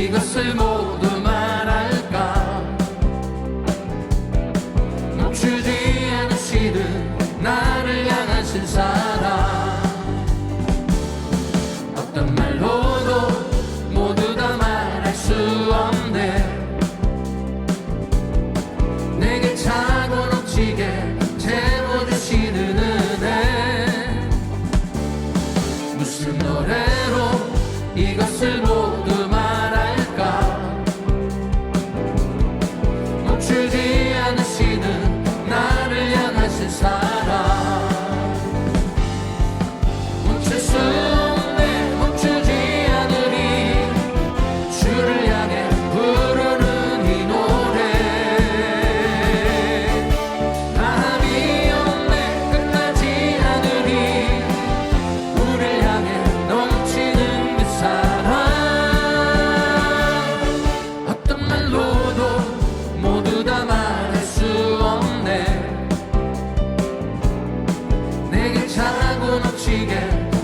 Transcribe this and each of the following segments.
이것을 모두 말할까? 멈추지 않으시는 나를 향하신 사랑, 어떤 말로도 모두 다 말할 수 없네. 내게 차고 넘치게 채워주시는 은혜, 무슨 노래로 이것을 모두 말할까? 멈추지 않으시는 나를 향하신 사랑, 멈출 수 없네. 멈추지 않으리. 주를 향해 부르는 이 노래, 다함이 없네. 끝나지 않으리. 우리를 향해 넘치는 그 사랑, 어떤 말로도 모두 다 말할 수 없네. 내게 차고 넘치게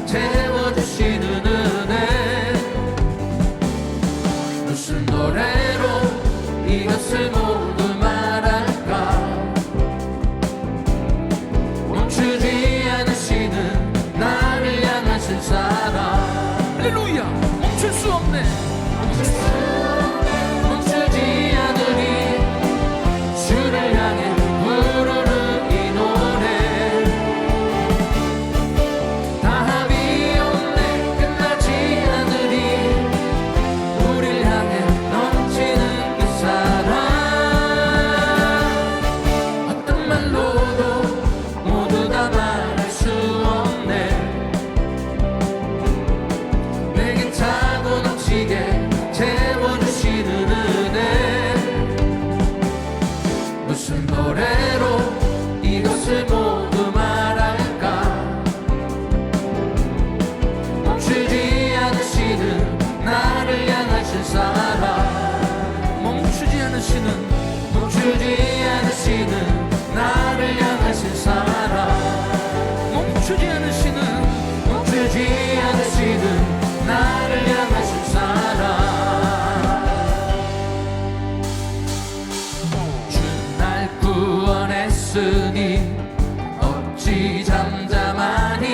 채워주시는 은혜, 무슨 노래로 이것을 모두 말할까? 멈추지 않으시는 나를 향하신 사랑, 할렐루야. 멈출 수 없네. 멈추지 않으리. 주를 향해 부르는 이 노래, 다함이 없네. 끝나지 않으리. 우리를 향해 넘치는 그 사랑, 어떤 말로도 모두 다 말할 수 없네. 내게 차고 넘치게 채워주시는 은혜, 무슨 노래로 이것을 모두 말할까? 멈추지 않으시는 나를 향하신 사랑, 멈추지 않으시는 나를 향하신 사랑, 멈추지 않으시는 나를 향하신 사랑, 주 날 구원했으니 어찌 잠잠하니.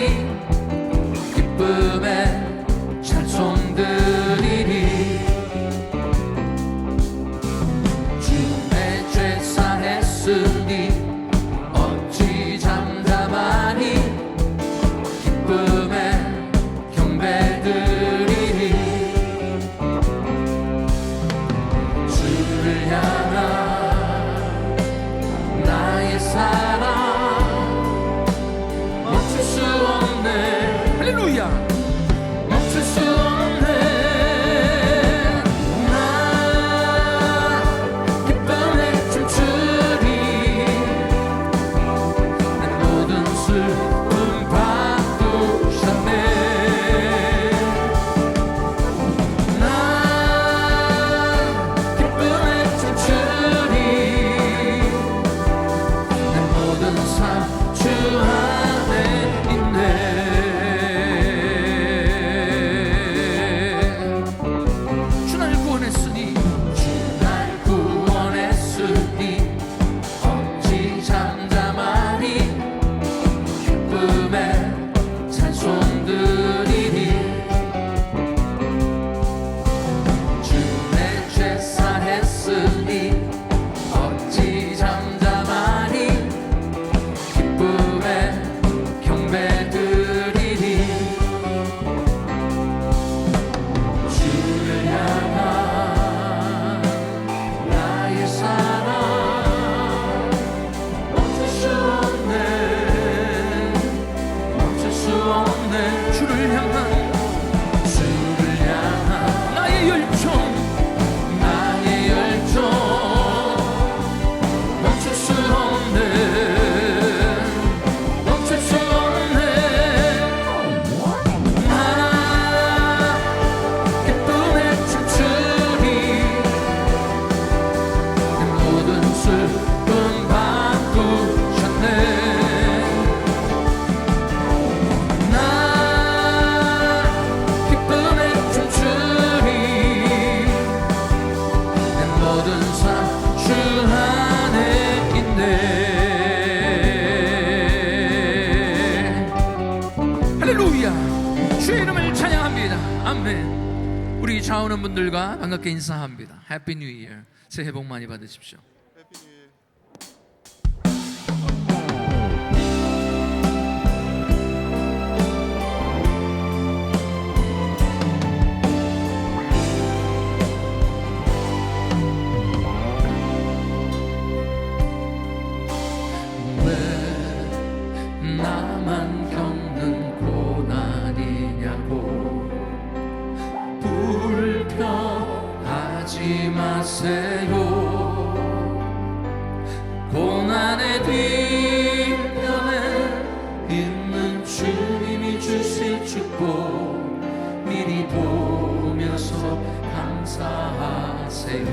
기쁨에 찬송 드리리. 주 내 죄 사했으니 어찌 잠잠하니. 기쁨에 경배 드리리. 주를 향한 나의 사랑, 우리 좌우는 분들과 반갑게 인사합니다. 해피 뉴 이어. 새해 복 많이 받으십시오. 나만 겪는 고난이냐고 불평하지 마세요. 고난의 뒷면에 있는 주님이 주실 축복 미리 보면서 감사하세요.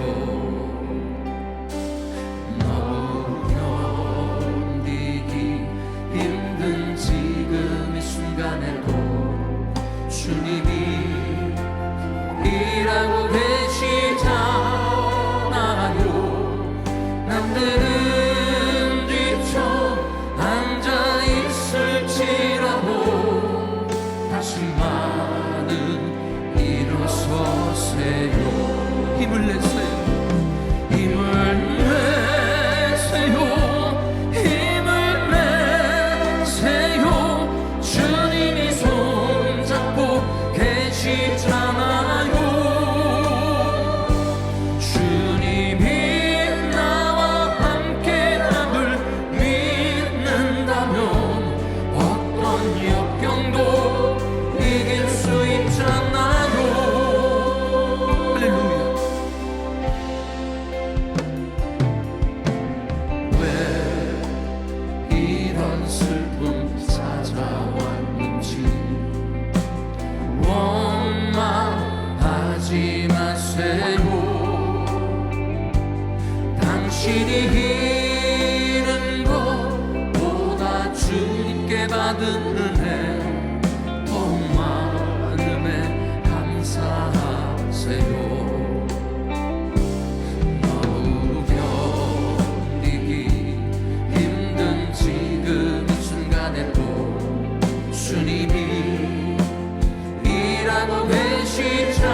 힘든 지금 이 순간에도 주님이 일하고 계시잖아요. 남들은 뒤쳐 앉아 있을지라도 당신만은 일어서세요. 힘을 내세요. 힘을 내세요. 주님이 손잡고 계시잖아요. 주님이 나와 함께함을 믿는다면 어떤 역경도 이길 수 있잖아요. 할렐루야. 왜 이런 슬픔 찾아왔는지 원망하지 마세요. 당신이 잃은 것보다 주님께 받은 은혜 더욱 많음에 감사하세요. 너무 견디기 힘든 지금 이 순간에도 주님이 일하고 계시잖아요.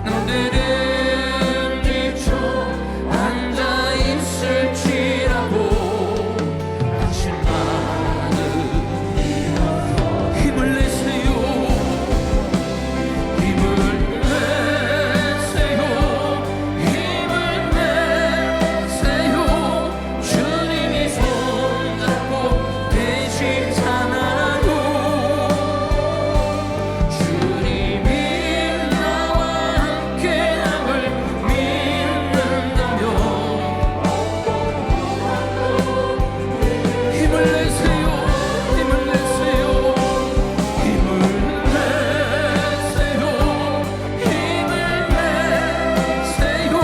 남들은 뒤쳐 앉아 있을지라도 당신만은 힘을 내세요. 힘을 내세요. 힘을 내세요. 주님이 손잡고 계시잖아요. 주님이 나와 함께함을 믿는다면 힘을 내세요. 힘을 내세요. 힘을 내세요. 힘을 내세요.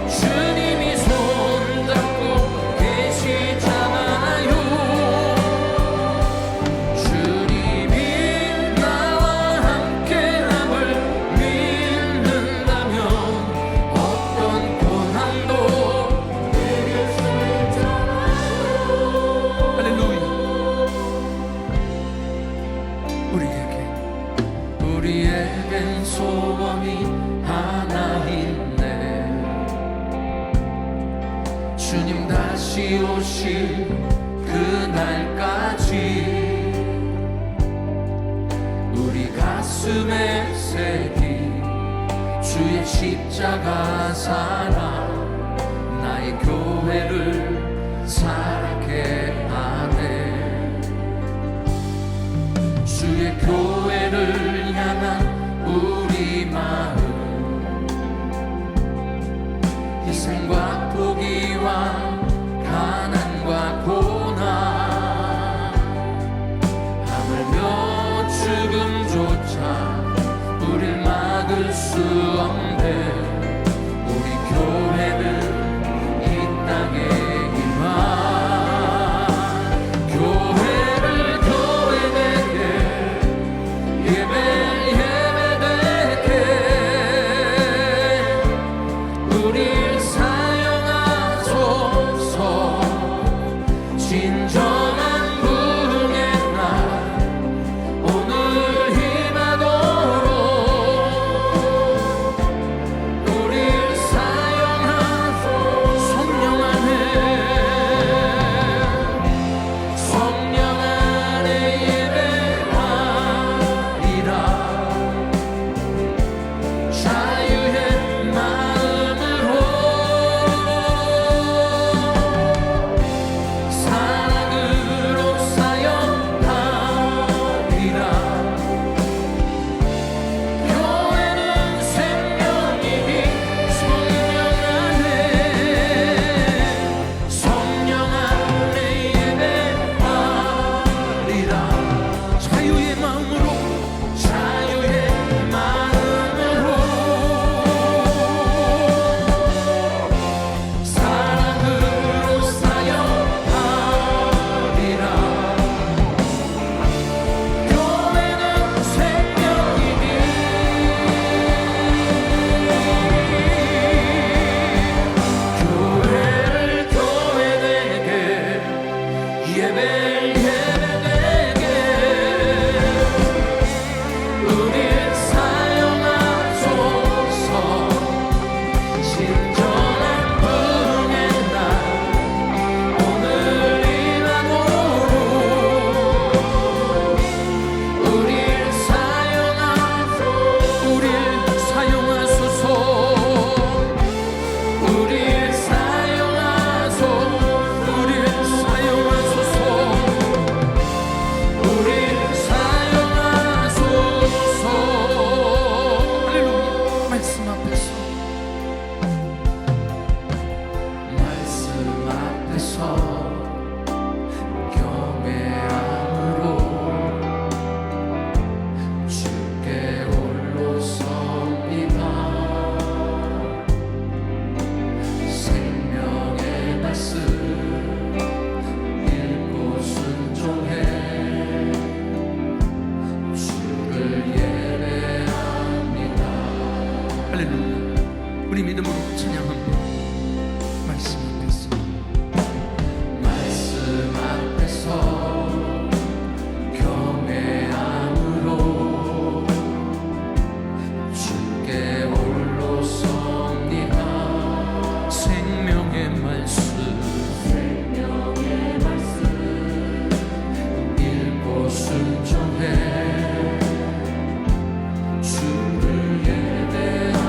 주님이 손잡고 계시잖아요. 주님이 나와 함께함을 믿는다면 어떤 고난도 이길 수 있잖아요. 할렐루야. 우리에겐 소원이 하나 있네. 주님 다시 오실 그날까지 우리 가슴에 새긴 주의 십자가 사랑 나의 교회를 사랑케 하네. 주의 교회를 향한 우리 마음 희생과 포기와 가난과 고난 하물며 죽음조차 우릴 막을 수 없네. 우리 교회는 이 땅에 임한 교회를 교회되게 예배되게 우릴 사용하소. 우리 믿음으로 찬양합니다. 말씀 앞에서 말씀 앞에서 경외함으로 주께 홀로 섭니다. 생명의 말씀 읽고 순종해 주를 예배합니다.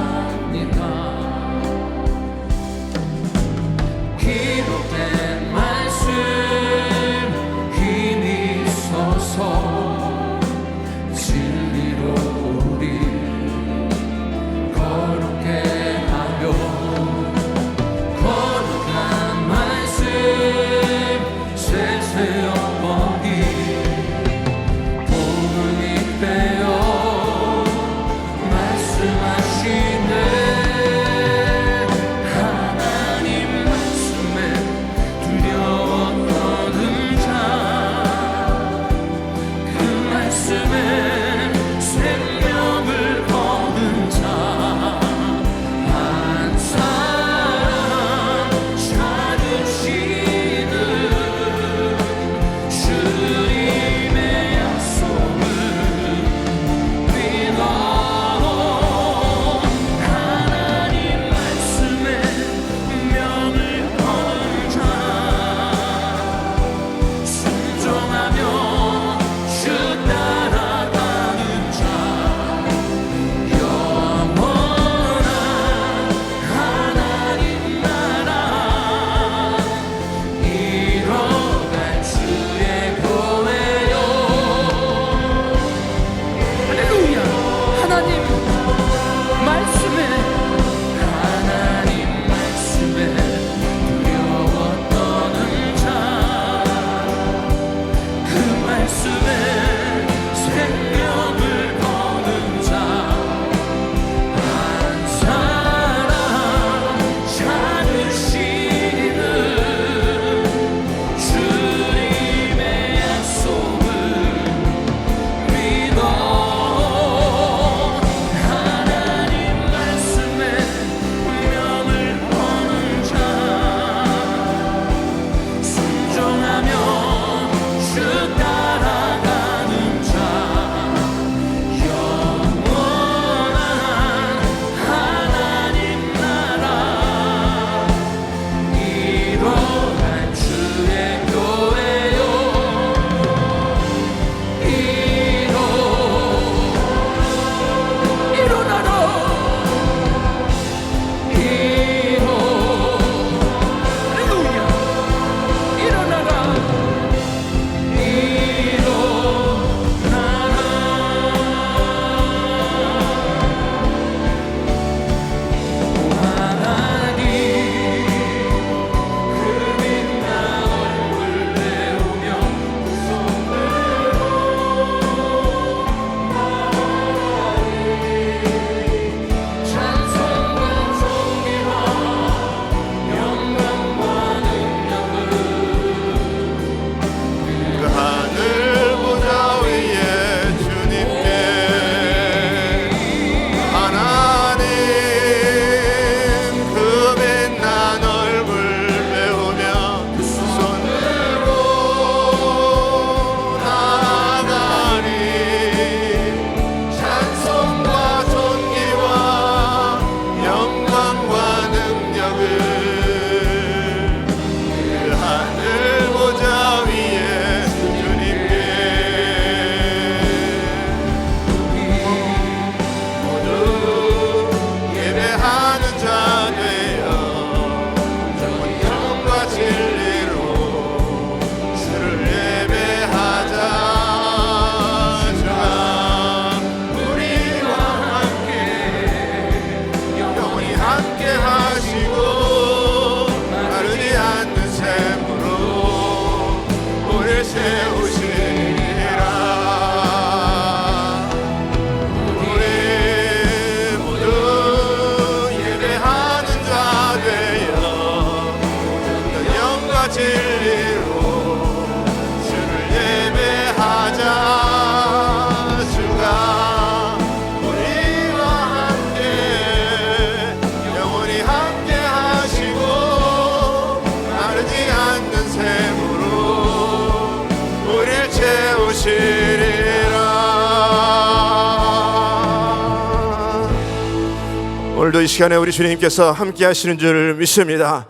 오늘도 이 시간에 우리 주님께서 함께 하시는 줄 믿습니다.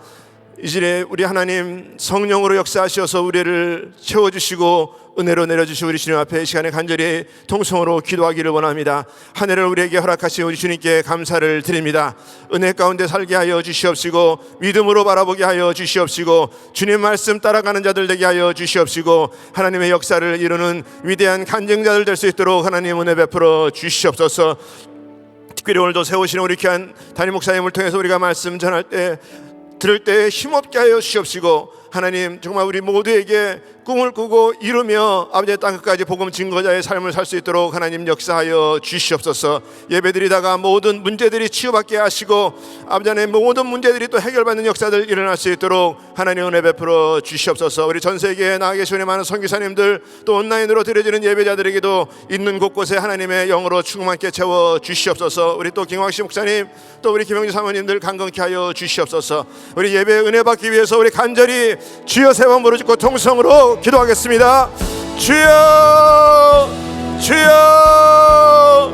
이제 우리 하나님 성령으로 역사하셔서 우리를 채워주시고 은혜로 내려주시고 우리 주님 앞에 이 시간에 간절히 통성으로 기도하기를 원합니다. 한 해를 우리에게 허락하신 우리 주님께 감사를 드립니다. 은혜 가운데 살게 하여 주시옵시고 믿음으로 바라보게 하여 주시옵시고 주님 말씀 따라가는 자들 되게 하여 주시옵시고 하나님의 역사를 이루는 위대한 간증자들 될 수 있도록 하나님 은혜 베풀어 주시옵소서. 특별히 오늘도 세우시는 우리 귀한 담임 목사님을 통해서 우리가 말씀 전할 때 들을 때 힘없게 하여 주시옵시고 하나님 정말 우리 모두에게 꿈을 꾸고 이루며 아버지의 땅끝까지 복음 증거자의 삶을 살 수 있도록 하나님 역사하여 주시옵소서. 예배드리다가 모든 문제들이 치유받게 하시고 아버지 하나님 모든 문제들이 또 해결받는 역사들 일어날 수 있도록 하나님 은혜 베풀어 주시옵소서. 우리 전 세계에 나가 계신 많은 선교사님들 또 온라인으로 드려지는 예배자들에게도 있는 곳곳에 하나님의 영으로 충만케 채워 주시옵소서. 우리 또 김광식 목사님 또 우리 김영주 사모님들 강건케 하여 주시옵소서. 우리 예배 은혜 받기 위해서 우리 간절히 주여 세 번 부르짖고 통성으로 기도하겠습니다. 주여 주여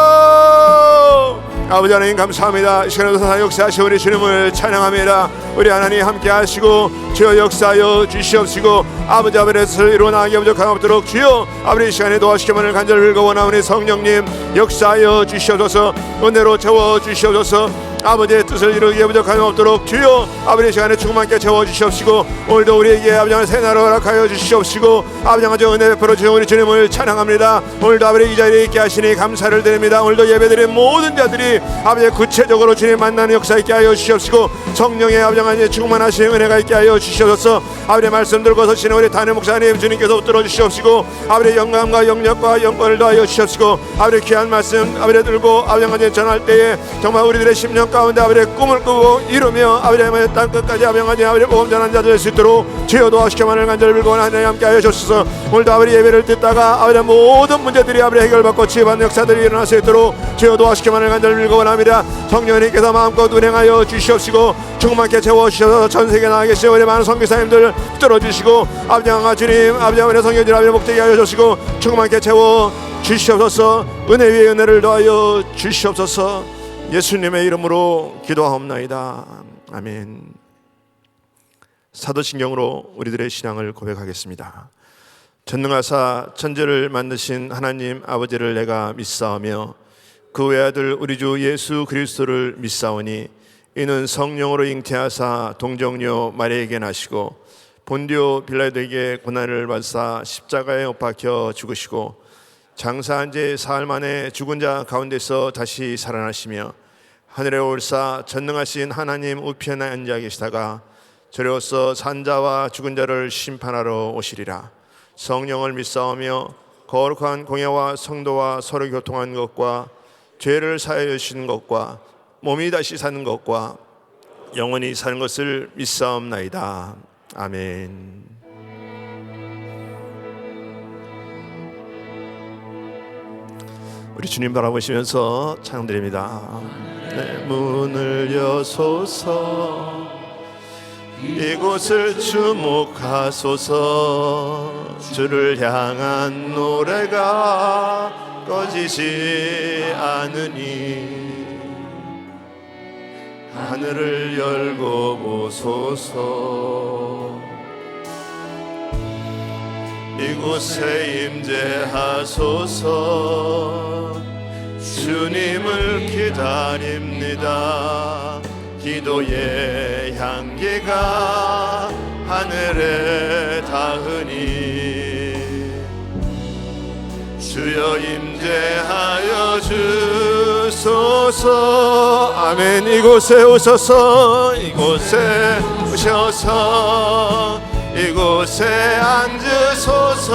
주여. 아버지 하나님 감사합니다. 이 시간에도 사사 역사하시고 우리 주님을 찬양합니다. 우리 하나님 함께 하시고 주여 역사하여 주시옵시고 아버지 아버지를 이루어나가게 부족함 없도록 주여 아버지 이 시간에 도와주시기만을 간절히 빌고 원하오니 성령님 역사하여 주시옵소서. 은혜로 채워 주시옵소서. 아버지의 뜻을 이루기에 부족함이 없도록 주여 아버지 시간에 충만케 채워주시옵시고 오늘도 우리에게 아버지 새 날을 허락하여 주시옵시고 아버지 아버지 은혜 베풀어 주신 우리 주님을 찬양합니다. 오늘도 아버지 이 자리에 있게 하시니 감사를 드립니다. 오늘도 예배드린 모든 자들이 아버지 구체적으로 주님 만나는 역사 있게 하여 주시옵시고 성령의 아버지 하나님 충만하신 은혜가 있게 하여 주시옵소서. 아버지 말씀 들고 서시는 우리 담임 목사님 주님께서 붙들어 주시옵시고 아버지 영감과 영력과 영권을 더하여 주시옵시고 아버지 귀한 말씀 아버지 들고 아버지 하나님 전할 때에 정말 우리들의 심령 가운데 아버지의 꿈을 꾸고 이루며 아버지의 땅끝까지 아버지의 복음 전한 자들 될 수 있도록 주여 도와주시기만을 간절히 빌고 하나님 함께 하여 주옵소서. 오늘도 아버지 예배를 듣다가 아버지의 모든 문제들이 아버지 해결받고 치유받는 역사들이 일어날 수 있도록 주여 도와주시기만을 간절히 빌고 원합니다. 성령님께서 마음껏 운행하여 주시옵시고 충만케 채워주셔서 전세계에 나가 계신 우리 많은 선교사님들 붙들어주시고 아버지 하나 주님 아버지 하나님의 성령님 아버지 목되게 하여 주시고 충만케 채워 주시옵소서. 은혜 위에 은혜를 더하여 주시옵소서. 예수님의 이름으로 기도하옵나이다. 아멘. 사도신경으로 우리들의 신앙을 고백하겠습니다. 전능하사 천지를 만드신 하나님 아버지를 내가 믿사오며 그 외아들 우리 주 예수 그리스도를 믿사오니 이는 성령으로 잉태하사 동정녀 마리아에게 나시고 본디오 빌라도에게 고난을 받사 십자가에 못 박혀 죽으시고 장사한 지 사흘 만에 죽은 자 가운데서 다시 살아나시며 하늘에 올사 전능하신 하나님 우편에 앉아 계시다가 저리로서 산자와 죽은 자를 심판하러 오시리라. 성령을 믿사오며 거룩한 공예와 성도와 서로 교통한 것과 죄를 사하여 주시는 것과 몸이 다시 사는 것과 영원히 사는 것을 믿사옵나이다. 아멘. 우리 주님 바라보시면서 찬양드립니다. 내 문을 여소서 이곳을 주목하소서. 주를 향한 노래가 꺼지지 않으니 하늘을 열고 보소서. 이곳에 임재하소서. 주님을 기다립니다. 기도의 향기가 하늘에 닿으니 주여 임재하여 주소서. 아멘. 이곳에 오셔서 이곳에 오셔서 이곳에 앉으소서.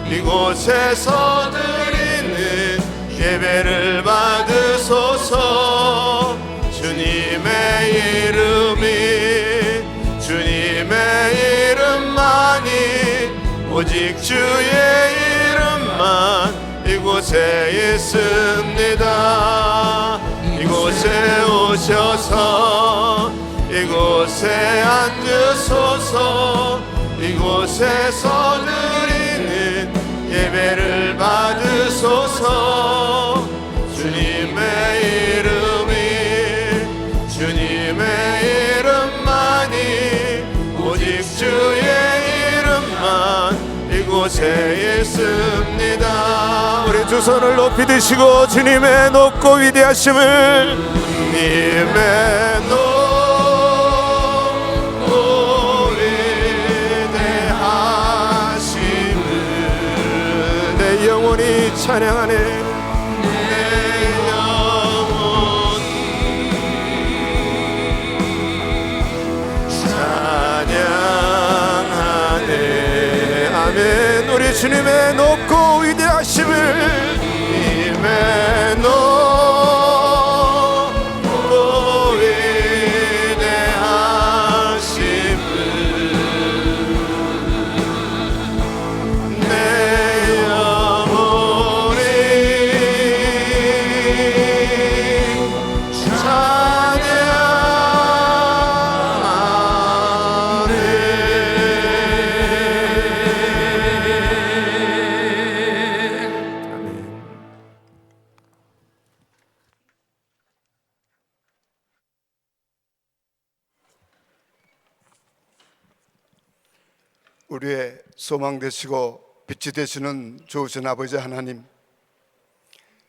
이곳에서 드리는 예배를 받으소서. 주님의 이름이 주님의 이름만이 오직 주의 이름만 이곳에 있습니다. 이곳에 오셔서 이곳에 앉으소서. 이곳에서 드리는 예배를 받으소서. 주님의 이름이 주님의 이름만이 오직 주의 이름만 이곳에 있습니다. 우리 두 손을 높이 드시고 주님의 높고 위대하심을 주님의 높고 위대하심을 내 영혼이 찬양하네. 아멘. 우리 주님의 높고 위대하심을 주님의 높고 위대하심을 내 영혼이 우리의 소망 되시고 빛이 되시는 좋으신 아버지 하나님,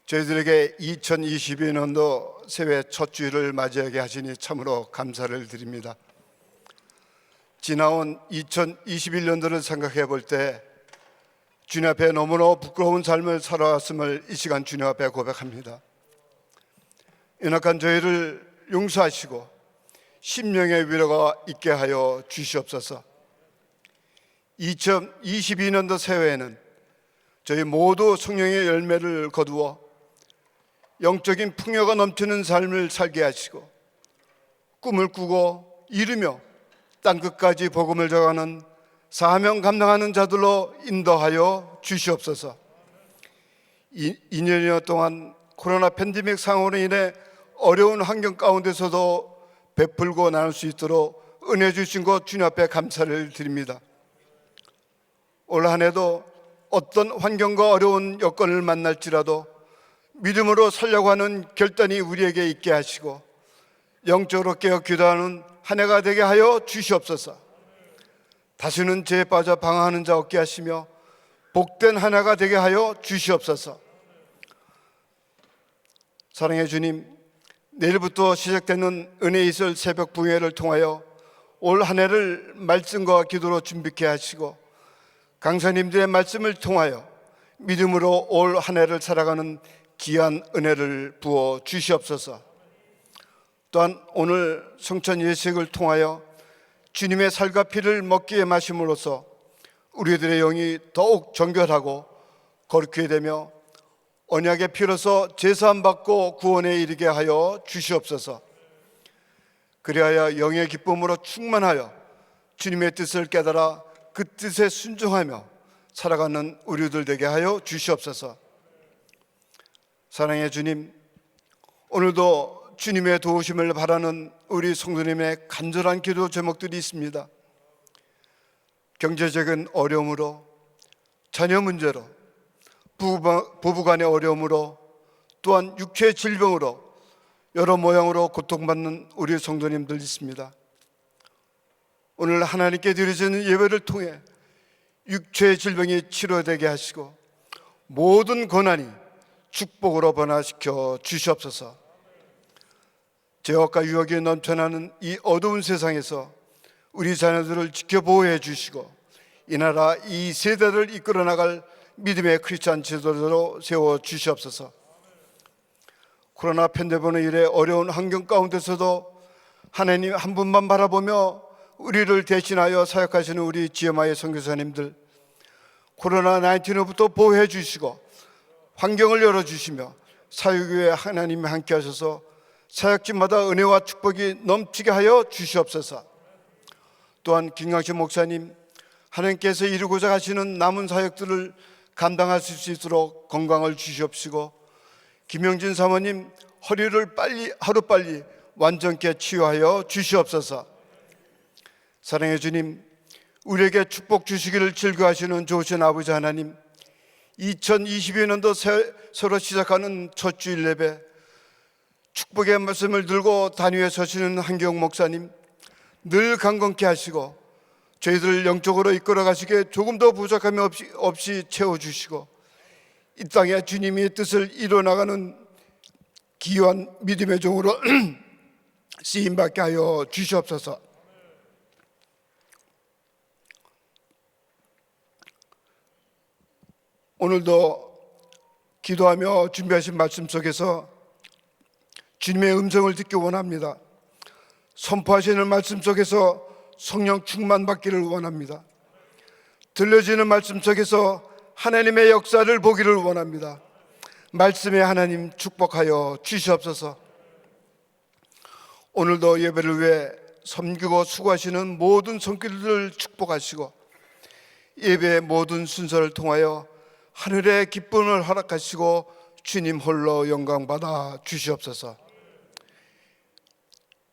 저희들에게 2022년도 새해 첫 주일을 맞이하게 하시니 참으로 감사를 드립니다. 지나온 2021년도를 생각해 볼 때 주님 앞에 너무나 부끄러운 삶을 살아왔음을 이 시간 주님 앞에 고백합니다. 연약한 저희를 용서하시고 심령의 위로가 있게 하여 주시옵소서. 2022년도 새해에는 저희 모두 성령의 열매를 거두어 영적인 풍요가 넘치는 삶을 살게 하시고 꿈을 꾸고 이루며 땅끝까지 복음을 전하는 사명 감당하는 자들로 인도하여 주시옵소서. 2년여 동안 코로나 팬데믹 상황으로 인해 어려운 환경 가운데서도 베풀고 나눌 수 있도록 은혜 주신 것 주님 앞에 감사를 드립니다. 올 한 해도 어떤 환경과 어려운 여건을 만날지라도 믿음으로 살려고 하는 결단이 우리에게 있게 하시고 영적으로 깨어 기도하는 한 해가 되게 하여 주시옵소서. 다시는 죄에 빠져 방황하는 자 없게 하시며 복된 한 해가 되게 하여 주시옵소서. 사랑의 주님, 내일부터 시작되는 은혜 있을 새벽 부흥회를 통하여 올 한 해를 말씀과 기도로 준비케 하시고 강사님들의 말씀을 통하여 믿음으로 올 한 해를 살아가는 귀한 은혜를 부어 주시옵소서. 또한 오늘 성찬 예식을 통하여 주님의 살과 피를 먹기에 마심으로써 우리들의 영이 더욱 정결하고 거룩하게 되며 언약의 피로서 제사함 받고 구원에 이르게 하여 주시옵소서. 그리하여 영의 기쁨으로 충만하여 주님의 뜻을 깨달아 그 뜻에 순종하며 살아가는 우리들 되게 하여 주시옵소서. 사랑의 주님, 오늘도 주님의 도우심을 바라는 우리 성도님의 간절한 기도 제목들이 있습니다. 경제적인 어려움으로, 자녀 문제로, 부부간의 어려움으로, 또한 육체 질병으로 여러 모양으로 고통받는 우리 성도님들 있습니다. 오늘 하나님께 드려지는 예배를 통해 육체의 질병이 치료되게 하시고 모든 고난이 축복으로 변화시켜 주시옵소서. 죄악과 유혹이 넘쳐나는 이 어두운 세상에서 우리 자녀들을 지켜보호해 주시고 이 나라 이 세대를 이끌어 나갈 믿음의 크리스찬 지도자로 세워 주시옵소서. 코로나 팬데믹으로 인해 어려운 환경 가운데서도 하나님 한 분만 바라보며 우리를 대신하여 사역하시는 우리 지혜마의 선교사님들, 코로나 19으로부터 보호해 주시고 환경을 열어주시며 사역에 하나님이 함께 하셔서 사역지마다 은혜와 축복이 넘치게 하여 주시옵소서. 또한 김강식 목사님, 하나님께서 이루고자 하시는 남은 사역들을 감당하실 수 있도록 건강을 주시옵시고 김영진 사모님 허리를 하루빨리 완전케 치유하여 주시옵소서. 사랑의 주님, 우리에게 축복 주시기를 즐거워하시는 좋으신 아버지 하나님, 2022년도 새로 시작하는 첫 주일 예배, 축복의 말씀을 들고 단위에 서시는 한경 목사님, 늘 강건케 하시고 저희들 영적으로 이끌어 가시기에 조금 더 부족함이 없이 채워주시고 이 땅에 주님의 뜻을 이뤄나가는 귀한 믿음의 종으로 쓰임받게 하여 주시옵소서. 오늘도 기도하며 준비하신 말씀 속에서 주님의 음성을 듣기 원합니다. 선포하시는 말씀 속에서 성령 충만 받기를 원합니다. 들려지는 말씀 속에서 하나님의 역사를 보기를 원합니다. 말씀의 하나님 축복하여 주시옵소서. 오늘도 예배를 위해 섬기고 수고하시는 모든 손길들을 축복하시고 예배의 모든 순서를 통하여 하늘의 기쁨을 허락하시고 주님 홀로 영광 받아 주시옵소서.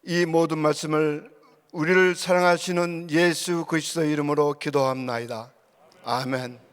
이 모든 말씀을 우리를 사랑하시는 예수 그리스도의 이름으로 기도합나이다. 아멘.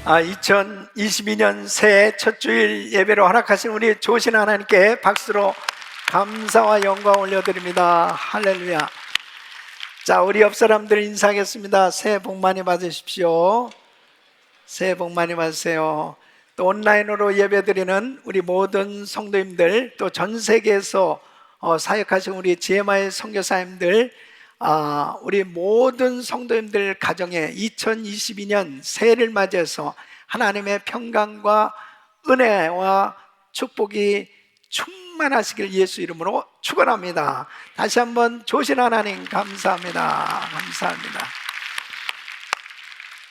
2022년 새해 첫 주일 예배로 허락하신 우리 좋으신 하나님께 박수로 감사와 영광 올려드립니다. 할렐루야. 자, 우리 옆 사람들 인사하겠습니다. 새해 복 많이 받으십시오. 새해 복 많이 받으세요. 또 온라인으로 예배드리는 우리 모든 성도님들, 또 전 세계에서 사역하신 우리 GMI 선교사님들, 우리 모든 성도님들 가정에 2022년 새해를 맞이해서 하나님의 평강과 은혜와 축복이 충만하시길 예수 이름으로 축원합니다. 다시 한번 조신 하나님 감사합니다. 감사합니다.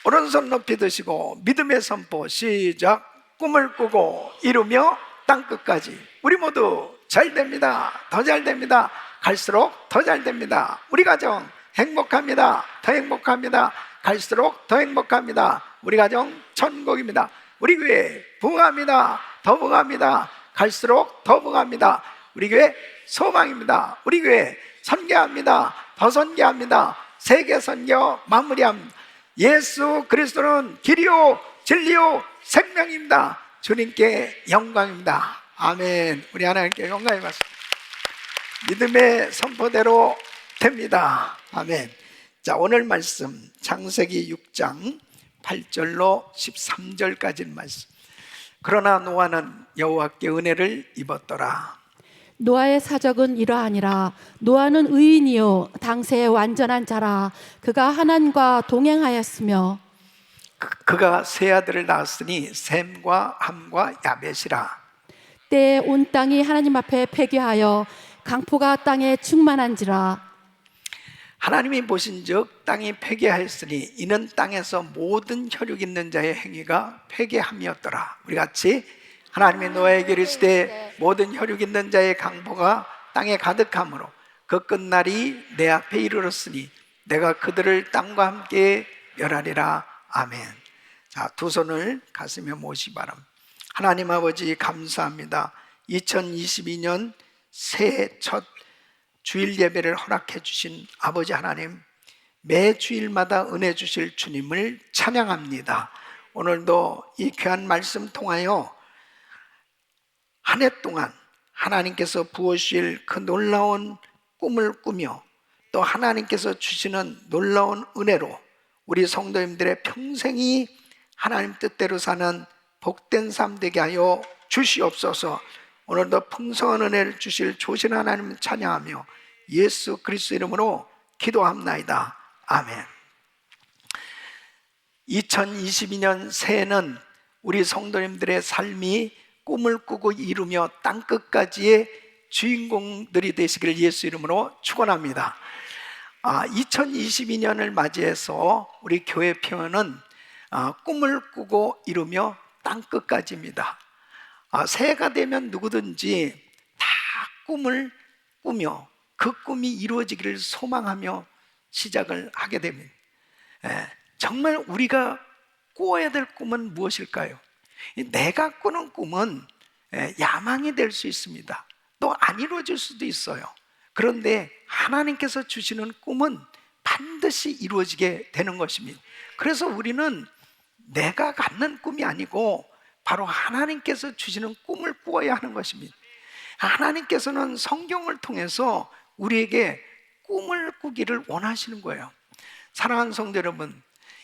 오른손 높이 드시고 믿음의 선포 시작. 꿈을 꾸고 이루며 땅끝까지 우리 모두 잘 됩니다. 더 잘 됩니다. 갈수록 더 잘 됩니다. 우리 가정 행복합니다. 더 행복합니다. 갈수록 더 행복합니다. 우리 가정 천국입니다. 우리 교회 부흥합니다. 더 부흥합니다. 갈수록 더 부흥합니다. 우리 교회 소망입니다. 우리 교회 선교합니다. 더 선교합니다. 세계 선교 마무리합니다. 예수 그리스도는 길이요 진리요 생명입니다. 주님께 영광입니다. 아멘. 우리 하나님께 영광이 받습니다. 믿음의 선포대로 됩니다. 아멘. 자, 오늘 말씀 창세기 6장 8절로 13절까지 말씀. 그러나 노아는 여호와께 은혜를 입었더라. 노아의 사적은 이러하니라. 노아는 의인이요 당세의 완전한 자라. 그가 하나님과 동행하였으며 그가 세 아들을 낳았으니 셈과 함과 야벳이라. 때에 온 땅이 하나님 앞에 패괴하여 강포가 땅에 충만한지라. 하나님이 보신즉 땅이 패괴하였으니 이는 땅에서 모든 혈육 있는 자의 행위가 패괴함이었더라. 우리 같이 하나님의 노아에게 이르시되 모든 혈육 있는 자의 강포가 땅에 가득함으로 그 끝날이 내 앞에 이르렀으니 내가 그들을 땅과 함께 멸하리라. 아멘. 자, 두 손을 가슴에 모시기 바랍니다. 하나님 아버지 감사합니다. 2022년 새해 첫 주일 예배를 허락해 주신 아버지 하나님, 매 주일마다 은혜 주실 주님을 찬양합니다. 오늘도 이 귀한 말씀 통하여 한 해 동안 하나님께서 부어주실 그 놀라운 꿈을 꾸며 또 하나님께서 주시는 놀라운 은혜로 우리 성도님들의 평생이 하나님 뜻대로 사는 복된 삶 되게 하여 주시옵소서. 오늘도 풍성한 은혜를 주실 조신 하나님을 찬양하며 예수 그리스도 이름으로 기도합나이다. 아멘. 2022년 새해는 우리 성도님들의 삶이 꿈을 꾸고 이루며 땅끝까지의 주인공들이 되시기를 예수 이름으로 축원합니다. 2022년을 맞이해서 우리 교회 표현은 꿈을 꾸고 이루며 땅끝까지입니다. 새해가 되면 누구든지 다 꿈을 꾸며 그 꿈이 이루어지기를 소망하며 시작을 하게 됩니다. 정말 우리가 꾸어야 될 꿈은 무엇일까요? 내가 꾸는 꿈은 야망이 될 수 있습니다. 또 안 이루어질 수도 있어요. 그런데 하나님께서 주시는 꿈은 반드시 이루어지게 되는 것입니다. 그래서 우리는 내가 갖는 꿈이 아니고 바로 하나님께서 주시는 꿈을 꾸어야 하는 것입니다. 하나님께서는 성경을 통해서 우리에게 꿈을 꾸기를 원하시는 거예요. 사랑하는 성도 여러분,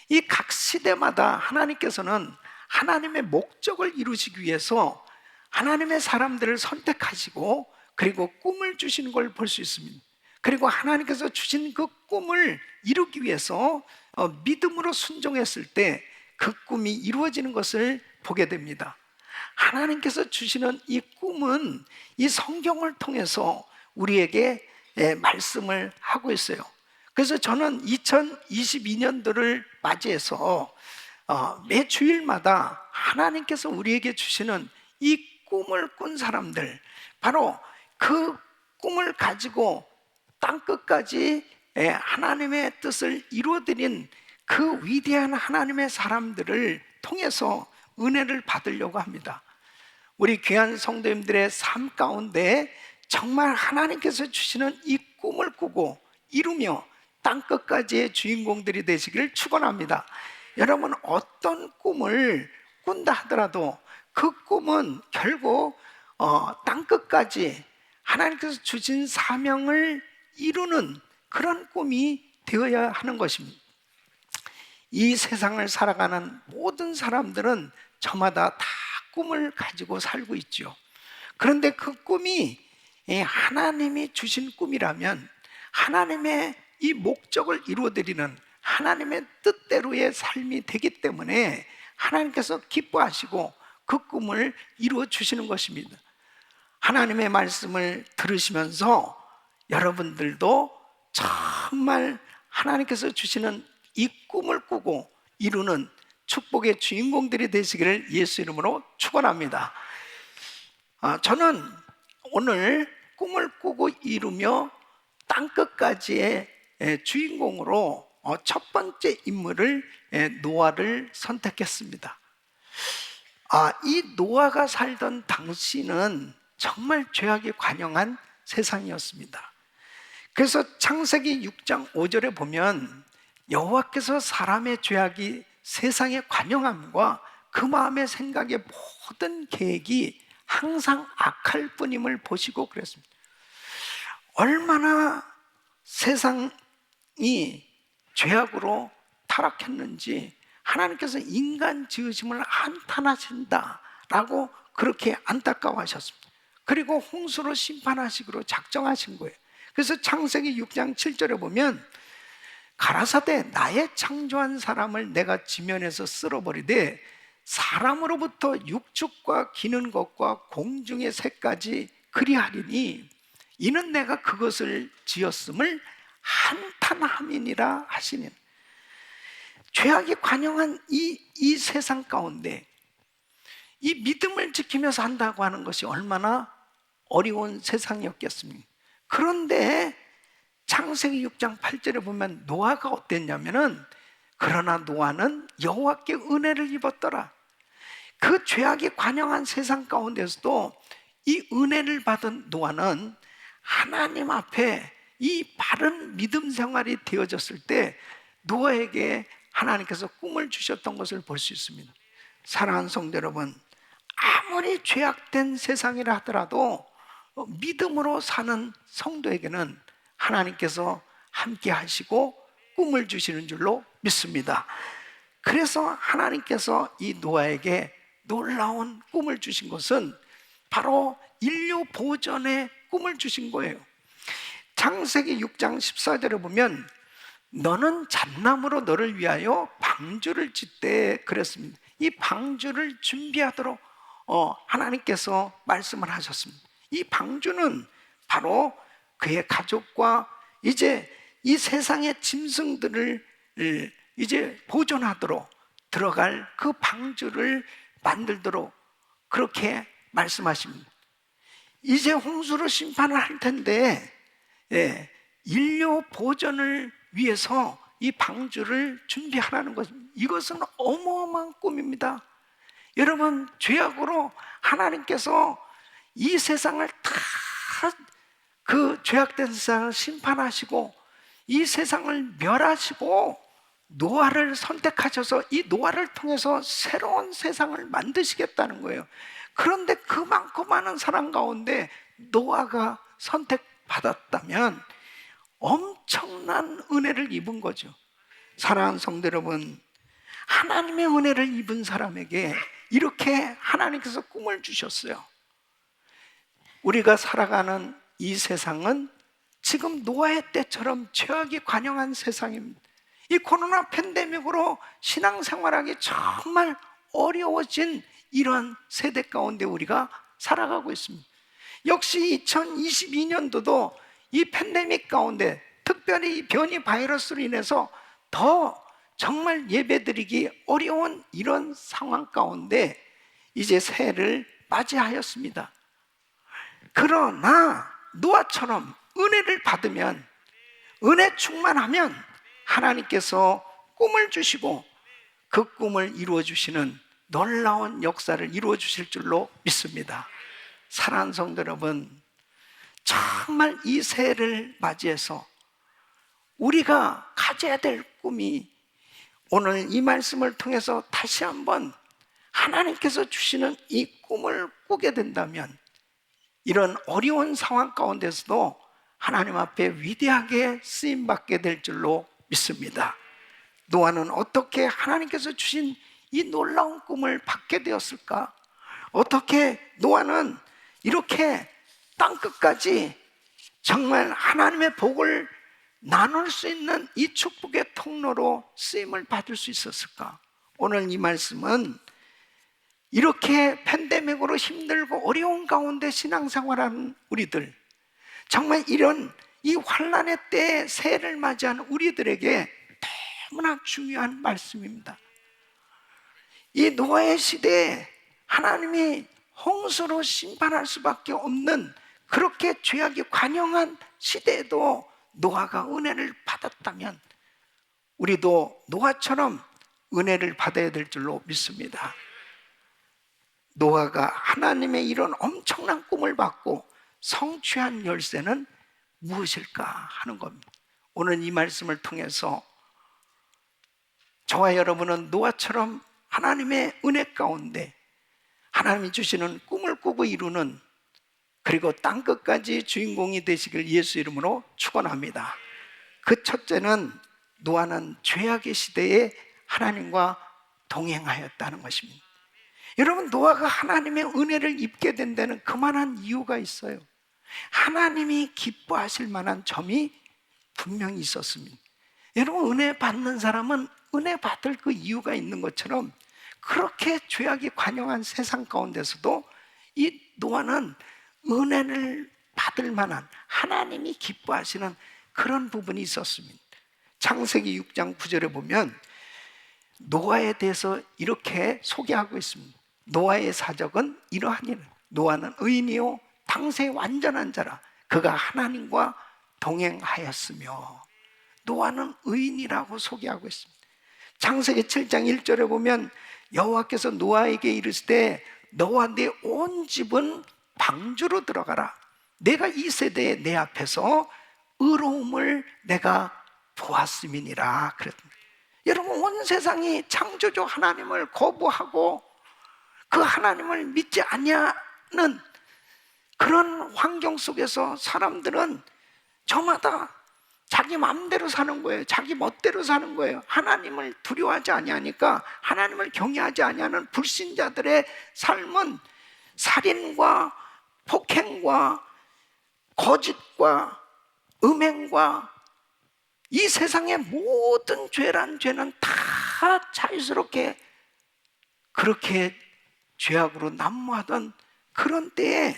이 각 시대마다 하나님께서는 하나님의 목적을 이루시기 위해서 하나님의 사람들을 선택하시고 그리고 꿈을 주시는 걸 볼 수 있습니다. 그리고 하나님께서 주신 그 꿈을 이루기 위해서 믿음으로 순종했을 때 그 꿈이 이루어지는 것을 보게 됩니다. 하나님께서 주시는 이 꿈은 이 성경을 통해서 우리에게 말씀을 하고 있어요. 그래서 저는 2022년도를 맞이해서 매 주일마다 하나님께서 우리에게 주시는 이 꿈을 꾼 사람들, 바로 그 꿈을 가지고 땅끝까지 하나님의 뜻을 이루어드린 그 위대한 하나님의 사람들을 통해서 은혜를 받으려고 합니다. 우리 귀한 성도님들의 삶 가운데 정말 하나님께서 주시는 이 꿈을 꾸고 이루며 땅끝까지의 주인공들이 되시기를 축원합니다. 여러분 어떤 꿈을 꾼다 하더라도 그 꿈은 결국 땅끝까지 하나님께서 주신 사명을 이루는 그런 꿈이 되어야 하는 것입니다. 이 세상을 살아가는 모든 사람들은 저마다 다 꿈을 가지고 살고 있죠. 그런데 그 꿈이 하나님이 주신 꿈이라면 하나님의 이 목적을 이루어드리는 하나님의 뜻대로의 삶이 되기 때문에 하나님께서 기뻐하시고 그 꿈을 이루어 주시는 것입니다. 하나님의 말씀을 들으시면서 여러분들도 정말 하나님께서 주시는 이 꿈을 꾸고 이루는 축복의 주인공들이 되시기를 예수 이름으로 축원합니다. 저는 오늘 꿈을 꾸고 이루며 땅끝까지의 주인공으로 첫 번째 인물을 노아를 선택했습니다. 이 노아가 살던 당시는 정말 죄악이 관영한 세상이었습니다. 그래서 창세기 6장 5절에 보면 여호와께서 사람의 죄악이 세상의 관영함과 그 마음의 생각의 모든 계획이 항상 악할 뿐임을 보시고 그랬습니다. 얼마나 세상이 죄악으로 타락했는지 하나님께서 인간 지으심을 한탄하신다라고 그렇게 안타까워하셨습니다. 그리고 홍수로 심판하시기로 작정하신 거예요. 그래서 창세기 6장 7절에 보면 가라사대 나의 창조한 사람을 내가 지면에서 쓸어버리되 사람으로부터 육축과 기는 것과 공중의 새까지 그리하리니 이는 내가 그것을 지었음을 한탄함이니라 하시니, 죄악이 관영한 이 세상 가운데 이 믿음을 지키면서 한다고 하는 것이 얼마나 어려운 세상이었겠습니까? 그런데 창세기 6장 8절에 보면 노아가 어땠냐면은 그러나 노아는 여호와께 은혜를 입었더라. 그 죄악이 관영한 세상 가운데서도 이 은혜를 받은 노아는 하나님 앞에 이 바른 믿음 생활이 되어졌을 때 노아에게 하나님께서 꿈을 주셨던 것을 볼 수 있습니다. 사랑하는 성도 여러분, 아무리 죄악된 세상이라 하더라도 믿음으로 사는 성도에게는 하나님께서 함께 하시고 꿈을 주시는 줄로 믿습니다. 그래서 하나님께서 이 노아에게 놀라운 꿈을 주신 것은 바로 인류 보존의 꿈을 주신 거예요. 창세기 6장 14절에 보면 너는 잣나무로 너를 위하여 방주를 짓되 그랬습니다. 이 방주를 준비하도록 하나님께서 말씀을 하셨습니다. 이 방주는 바로 그의 가족과 이제 이 세상의 짐승들을 이제 보존하도록 들어갈 그 방주를 만들도록 그렇게 말씀하십니다. 이제 홍수로 심판을 할 텐데 인류 보존을 위해서 이 방주를 준비하라는 것입니다. 이것은 어마어마한 꿈입니다. 여러분, 죄악으로 하나님께서 이 세상을 다 그 죄악된 세상을 심판하시고 이 세상을 멸하시고 노아를 선택하셔서 이 노아를 통해서 새로운 세상을 만드시겠다는 거예요. 그런데 그 많고 많은 사람 가운데 노아가 선택받았다면 엄청난 은혜를 입은 거죠. 사랑하는 성도 여러분, 하나님의 은혜를 입은 사람에게 이렇게 하나님께서 꿈을 주셨어요. 우리가 살아가는 이 세상은 지금 노아의 때처럼 죄악이 관영한 세상입니다. 이 코로나 팬데믹으로 신앙생활하기 정말 어려워진 이런 세대 가운데 우리가 살아가고 있습니다. 역시 2022년도도 이 팬데믹 가운데 특별히 이 변이 바이러스로 인해서 더 정말 예배드리기 어려운 이런 상황 가운데 이제 새해를 맞이하였습니다. 그러나 노아처럼 은혜를 받으면, 은혜 충만하면 하나님께서 꿈을 주시고 그 꿈을 이루어 주시는 놀라운 역사를 이루어 주실 줄로 믿습니다. 사랑하는 성도 여러분, 정말 이 새해를 맞이해서 우리가 가져야 될 꿈이 오늘 이 말씀을 통해서 다시 한번 하나님께서 주시는 이 꿈을 꾸게 된다면 이런 어려운 상황 가운데서도 하나님 앞에 위대하게 쓰임받게 될 줄로 믿습니다. 노아는 어떻게 하나님께서 주신 이 놀라운 꿈을 받게 되었을까? 어떻게 노아는 이렇게 땅끝까지 정말 하나님의 복을 나눌 수 있는 이 축복의 통로로 쓰임을 받을 수 있었을까? 오늘 이 말씀은 이렇게 팬데믹으로 힘들고 어려운 가운데 신앙생활하는 우리들, 정말 이런 이 환난의 때에 새해를 맞이하는 우리들에게 너무나 중요한 말씀입니다. 이 노아의 시대에 하나님이 홍수로 심판할 수밖에 없는 그렇게 죄악이 관영한 시대에도 노아가 은혜를 받았다면 우리도 노아처럼 은혜를 받아야 될 줄로 믿습니다. 노아가 하나님의 이런 엄청난 꿈을 받고 성취한 열쇠는 무엇일까 하는 겁니다. 오늘 이 말씀을 통해서 저와 여러분은 노아처럼 하나님의 은혜 가운데 하나님이 주시는 꿈을 꾸고 이루는, 그리고 땅끝까지 주인공이 되시길 예수 이름으로 축원합니다. 그 첫째는 노아는 죄악의 시대에 하나님과 동행하였다는 것입니다. 여러분, 노아가 하나님의 은혜를 입게 된 데는 그만한 이유가 있어요. 하나님이 기뻐하실 만한 점이 분명히 있었습니다. 여러분, 은혜 받는 사람은 은혜 받을 그 이유가 있는 것처럼 그렇게 죄악이 관영한 세상 가운데서도 이 노아는 은혜를 받을 만한, 하나님이 기뻐하시는 그런 부분이 있었습니다. 창세기 6장 9절에 보면 노아에 대해서 이렇게 소개하고 있습니다. 노아의 사적은 이러하니라. 노아는 의인이요 당세의 완전한 자라. 그가 하나님과 동행하였으며. 노아는 의인이라고 소개하고 있습니다. 창세기 7장 1절에 보면 여호와께서 노아에게 이르시되 너와 네 온 집은 방주로 들어가라. 내가 이 세대에 내 앞에서 의로움을 내가 보았음이니라 그랬습니다. 여러분, 온 세상이 창조주 하나님을 거부하고 그 하나님을 믿지 아니하는 그런 환경 속에서 사람들은 저마다 자기 마음대로 사는 거예요. 자기 멋대로 사는 거예요. 하나님을 두려워하지 아니하니까, 하나님을 경외하지 아니하는 불신자들의 삶은 살인과 폭행과 거짓과 음행과 이 세상의 모든 죄란 죄는 다 자유스럽게 그렇게 죄악으로 난무하던 그런 때에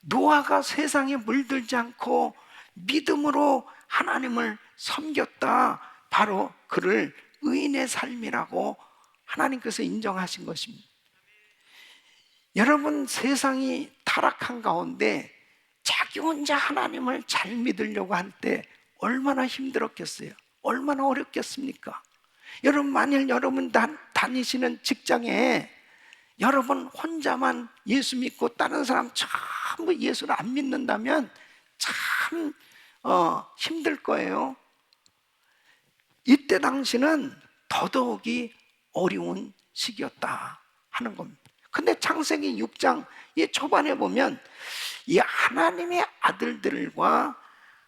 노아가 세상에 물들지 않고 믿음으로 하나님을 섬겼다. 바로 그를 의인의 삶이라고 하나님께서 인정하신 것입니다. 여러분, 세상이 타락한 가운데 자기 혼자 하나님을 잘 믿으려고 할 때 얼마나 힘들었겠어요? 얼마나 어렵겠습니까? 여러분, 만일 여러분 다니시는 직장에 여러분 혼자만 예수 믿고 다른 사람 전부 예수를 안 믿는다면 참 힘들 거예요. 이때 당시는 더더욱이 어려운 시기였다 하는 겁니다. 근데 창세기 6장 이 초반에 보면 이 하나님의 아들들과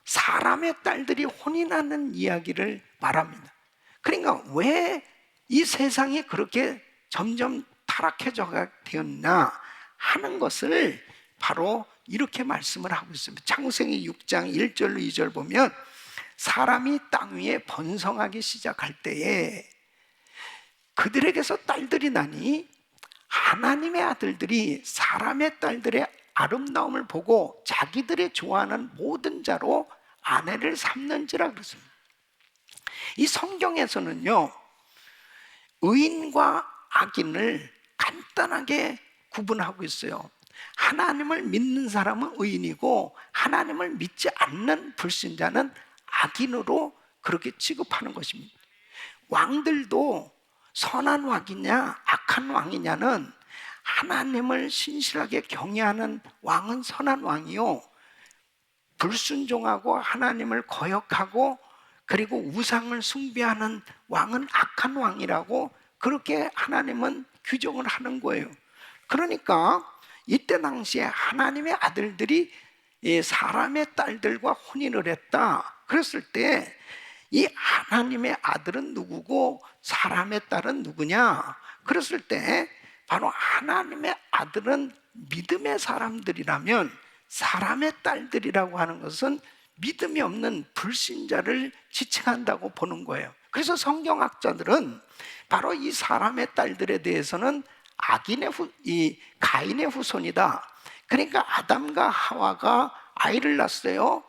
사람의 딸들이 혼인하는 이야기를 말합니다. 그러니까 왜 이 세상이 그렇게 점점 타락해져 되었나 하는 것을 바로 이렇게 말씀을 하고 있습니다. 창세기 6장 1절로 2절 보면 사람이 땅 위에 번성하기 시작할 때에 그들에게서 딸들이 나니 하나님의 아들들이 사람의 딸들의 아름다움을 보고 자기들의 좋아하는 모든 자로 아내를 삼는지라 그랬습니다. 이 성경에서는요, 의인과 악인을 간단하게 구분하고 있어요. 하나님을 믿는 사람은 의인이고 하나님을 믿지 않는 불신자는 악인으로 그렇게 취급하는 것입니다. 왕들도 선한 왕이냐 악한 왕이냐는 하나님을 신실하게 경외하는 왕은 선한 왕이요, 불순종하고 하나님을 거역하고 그리고 우상을 숭배하는 왕은 악한 왕이라고 그렇게 하나님은 규정을 하는 거예요. 그러니까 이때 당시에 하나님의 아들들이 사람의 딸들과 혼인을 했다. 그랬을 때 이 하나님의 아들은 누구고 사람의 딸은 누구냐? 그랬을 때 바로 하나님의 아들은 믿음의 사람들이라면 사람의 딸들이라고 하는 것은 믿음이 없는 불신자를 지칭한다고 보는 거예요. 그래서 성경학자들은 바로 이 사람의 딸들에 대해서는 이 가인의 후손이다. 그러니까 아담과 하와가 아이를 낳았어요.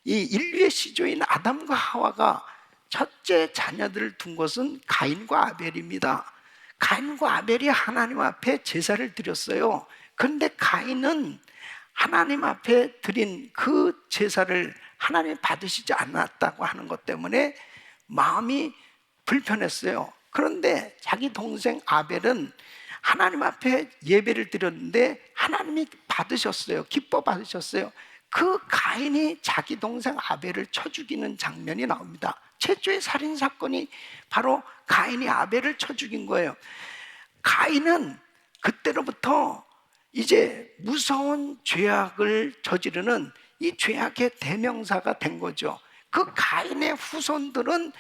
이 인류의 시조인 아담과 하와가 첫째 자녀들을 둔 것은 가인과 아벨입니다. 가인과 아벨이 하나님 앞에 제사를 드렸어요. 그런데 가인은 하나님 앞에 드린 그 제사를 하나님이 받으시지 않았다고 하는 것 때문에 마음이 불편했어요. 그런데 자기 동생 아벨은 하나님 앞에 예배를 드렸는데 하나님이 받으셨어요. 기뻐 받으셨어요. 그 가인이 자기 동생 아벨을 쳐 죽이는 장면이 나옵니다. 최초의 살인 사건이 바로 가인이 아벨을 쳐 죽인 거예요. 가인은 그때로부터 이제 무서운 죄악을 저지르는 이 죄악의 대명사가 된 거죠. 그 가인의 후손들은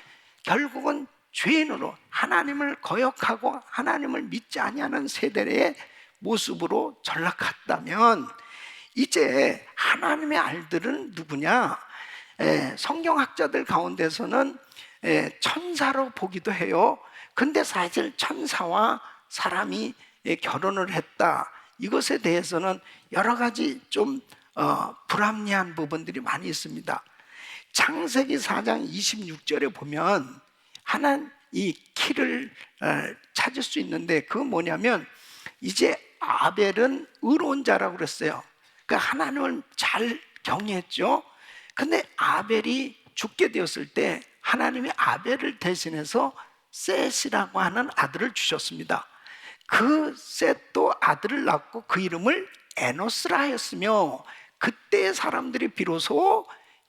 결국은 죄인으로 하나님을 거역하고 하나님을 믿지 아니하는 세대의 모습으로 전락했다면 이제 하나님의 아들은 누구냐? 성경학자들 가운데서는 천사로 보기도 해요. 근데 사실 천사와 사람이 결혼을 했다. 이것에 대해서는 여러 가지 좀 불합리한 부분들이 많이 있습니다. 창세기 4장 26절에 보면 하나님 이 키를 찾을 수 있는데 그건 뭐냐면 이제 아벨은 의로운 자라고 그랬어요. 그러니까 하나님을 잘 경외했죠. 근데 아벨이 죽게 되었을 때 하나님이 아벨을 대신해서 셋이라고 하는 아들을 주셨습니다. 그 셋도 아들을 낳고 그 이름을 에노스라 하였으며 그때의 사람들이 비로소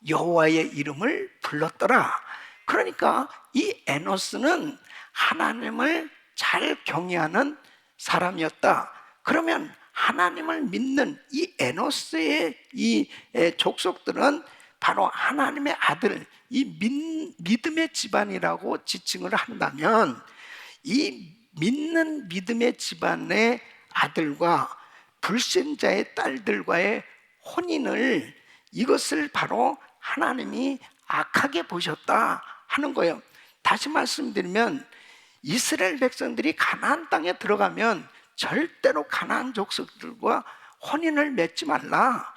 여호와의 이름을 불렀더라. 그러니까 이 에노스는 하나님을 잘 경외하는 사람이었다. 그러면 하나님을 믿는 이 에노스의 이 족속들은 바로 하나님의 아들, 이 믿음의 집안이라고 지칭을 한다면 이 믿는 믿음의 집안의 아들과 불신자의 딸들과의 혼인을 이것을 바로 하나님이 악하게 보셨다 하는 거예요. 다시 말씀드리면 이스라엘 백성들이 가나안 땅에 들어가면 절대로 가나안 족속들과 혼인을 맺지 말라.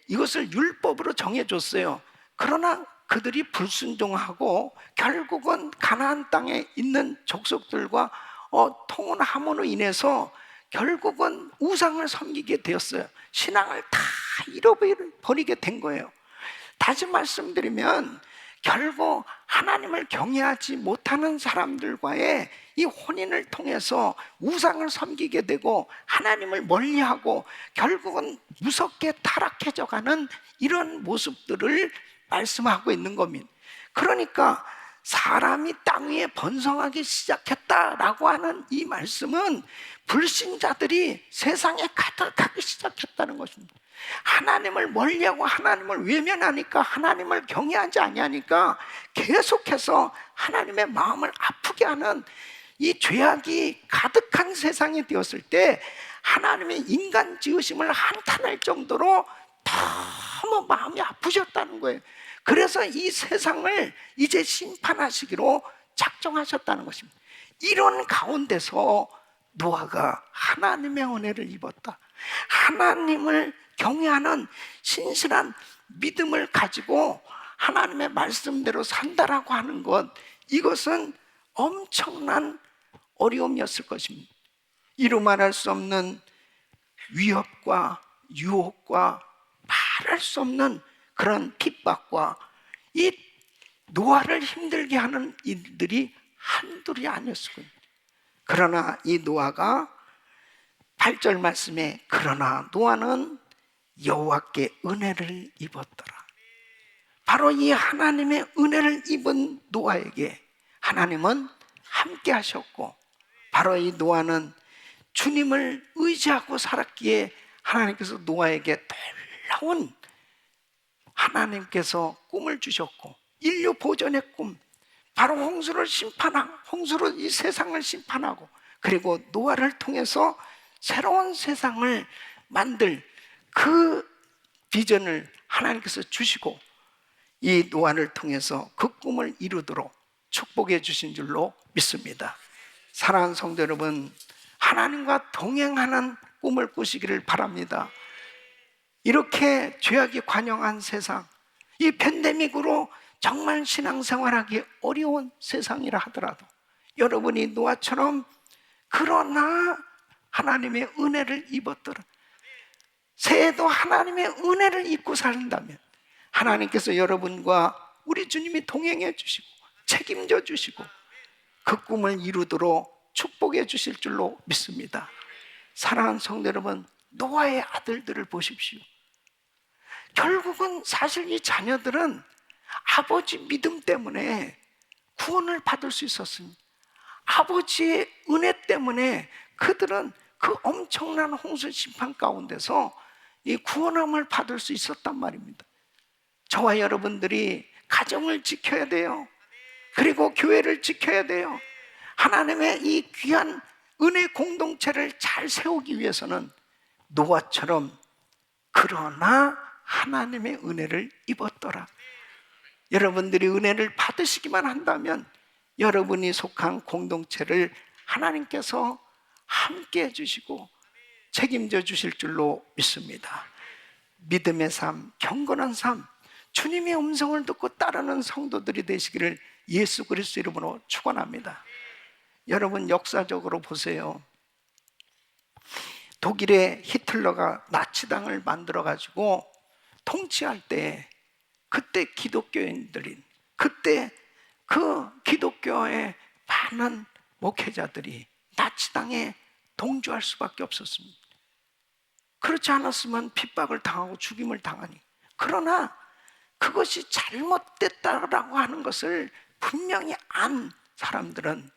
이것을 율법으로 정해줬어요. 그러나 그들이 불순종하고 결국은 가나안 땅에 있는 족속들과 통혼함으로 인해서 결국은 우상을 섬기게 되었어요. 신앙을 다 잃어버리게 된 거예요. 다시 말씀드리면 결국 하나님을 경외하지 못하는 사람들과의 이 혼인을 통해서 우상을 섬기게 되고 하나님을 멀리하고 결국은 무섭게 타락해져가는 이런 모습들을 말씀하고 있는 겁니다. 그러니까 사람이 땅 위에 번성하기 시작했다라고 하는 이 말씀은 불신자들이 세상에 가득하기 시작했다는 것입니다. 하나님을 멀리하고 하나님을 외면하니까 하나님을 경외하지 아니하니까 계속해서 하나님의 마음을 아프게 하는 이 죄악이 가득한 세상이 되었을 때 하나님의 인간 지으심을 한탄할 정도로 너무 마음이 아프셨다는 거예요. 그래서 이 세상을 이제 심판하시기로 작정하셨다는 것입니다. 이런 가운데서 노아가 하나님의 은혜를 입었다. 하나님을 경외하는 신실한 믿음을 가지고 하나님의 말씀대로 산다라고 하는 것, 이것은 엄청난 어려움이었을 것입니다. 이루 말할 수 없는 위협과 유혹과 말할 수 없는 그런 핍박과 이 노아를 힘들게 하는 일들이 한둘이 아니었을 겁니다. 그러나 이 노아가 8절 말씀에 그러나 노아는 여호와께 은혜를 입었더라. 바로 이 하나님의 은혜를 입은 노아에게 하나님은 함께 하셨고, 바로 이 노아는 주님을 의지하고 살았기에 하나님께서 노아에게 놀라운, 하나님께서 꿈을 주셨고, 인류 보존의 꿈, 바로 홍수로 이 세상을 심판하고, 그리고 노아를 통해서 새로운 세상을 만들 그 비전을 하나님께서 주시고, 이 노아를 통해서 그 꿈을 이루도록 축복해 주신 줄로 믿습니다. 사랑하는 성도 여러분, 하나님과 동행하는 꿈을 꾸시기를 바랍니다. 이렇게 죄악이 관영한 세상, 이 팬데믹으로 정말 신앙생활하기 어려운 세상이라 하더라도 여러분이 노아처럼 그러나 하나님의 은혜를 입었더라, 새해도 하나님의 은혜를 입고 산다면 하나님께서 여러분과 우리 주님이 동행해 주시고 책임져 주시고 그 꿈을 이루도록 축복해 주실 줄로 믿습니다. 사랑하는 성도 여러분, 노아의 아들들을 보십시오. 결국은 사실 이 자녀들은 아버지 믿음 때문에 구원을 받을 수 있었습니다. 아버지의 은혜 때문에 그들은 그 엄청난 홍수 심판 가운데서 이 구원함을 받을 수 있었단 말입니다. 저와 여러분들이 가정을 지켜야 돼요. 그리고 교회를 지켜야 돼요. 하나님의 이 귀한 은혜 공동체를 잘 세우기 위해서는 노아처럼 그러나 하나님의 은혜를 입었더라. 여러분들이 은혜를 받으시기만 한다면 여러분이 속한 공동체를 하나님께서 함께 해주시고 책임져 주실 줄로 믿습니다. 믿음의 삶, 경건한 삶, 주님의 음성을 듣고 따르는 성도들이 되시기를 예수 그리스도 이름으로 축원합니다. 여러분, 역사적으로 보세요. 독일의 히틀러가 나치당을 만들어 가지고 통치할 때, 그때 기독교인들이, 그때 그 기독교의 많은 목회자들이 나치당에 동조할 수밖에 없었습니다. 그렇지 않았으면 핍박을 당하고 죽임을 당하니. 그러나 그것이 잘못됐다라고 하는 것을 분명히 안 사람들은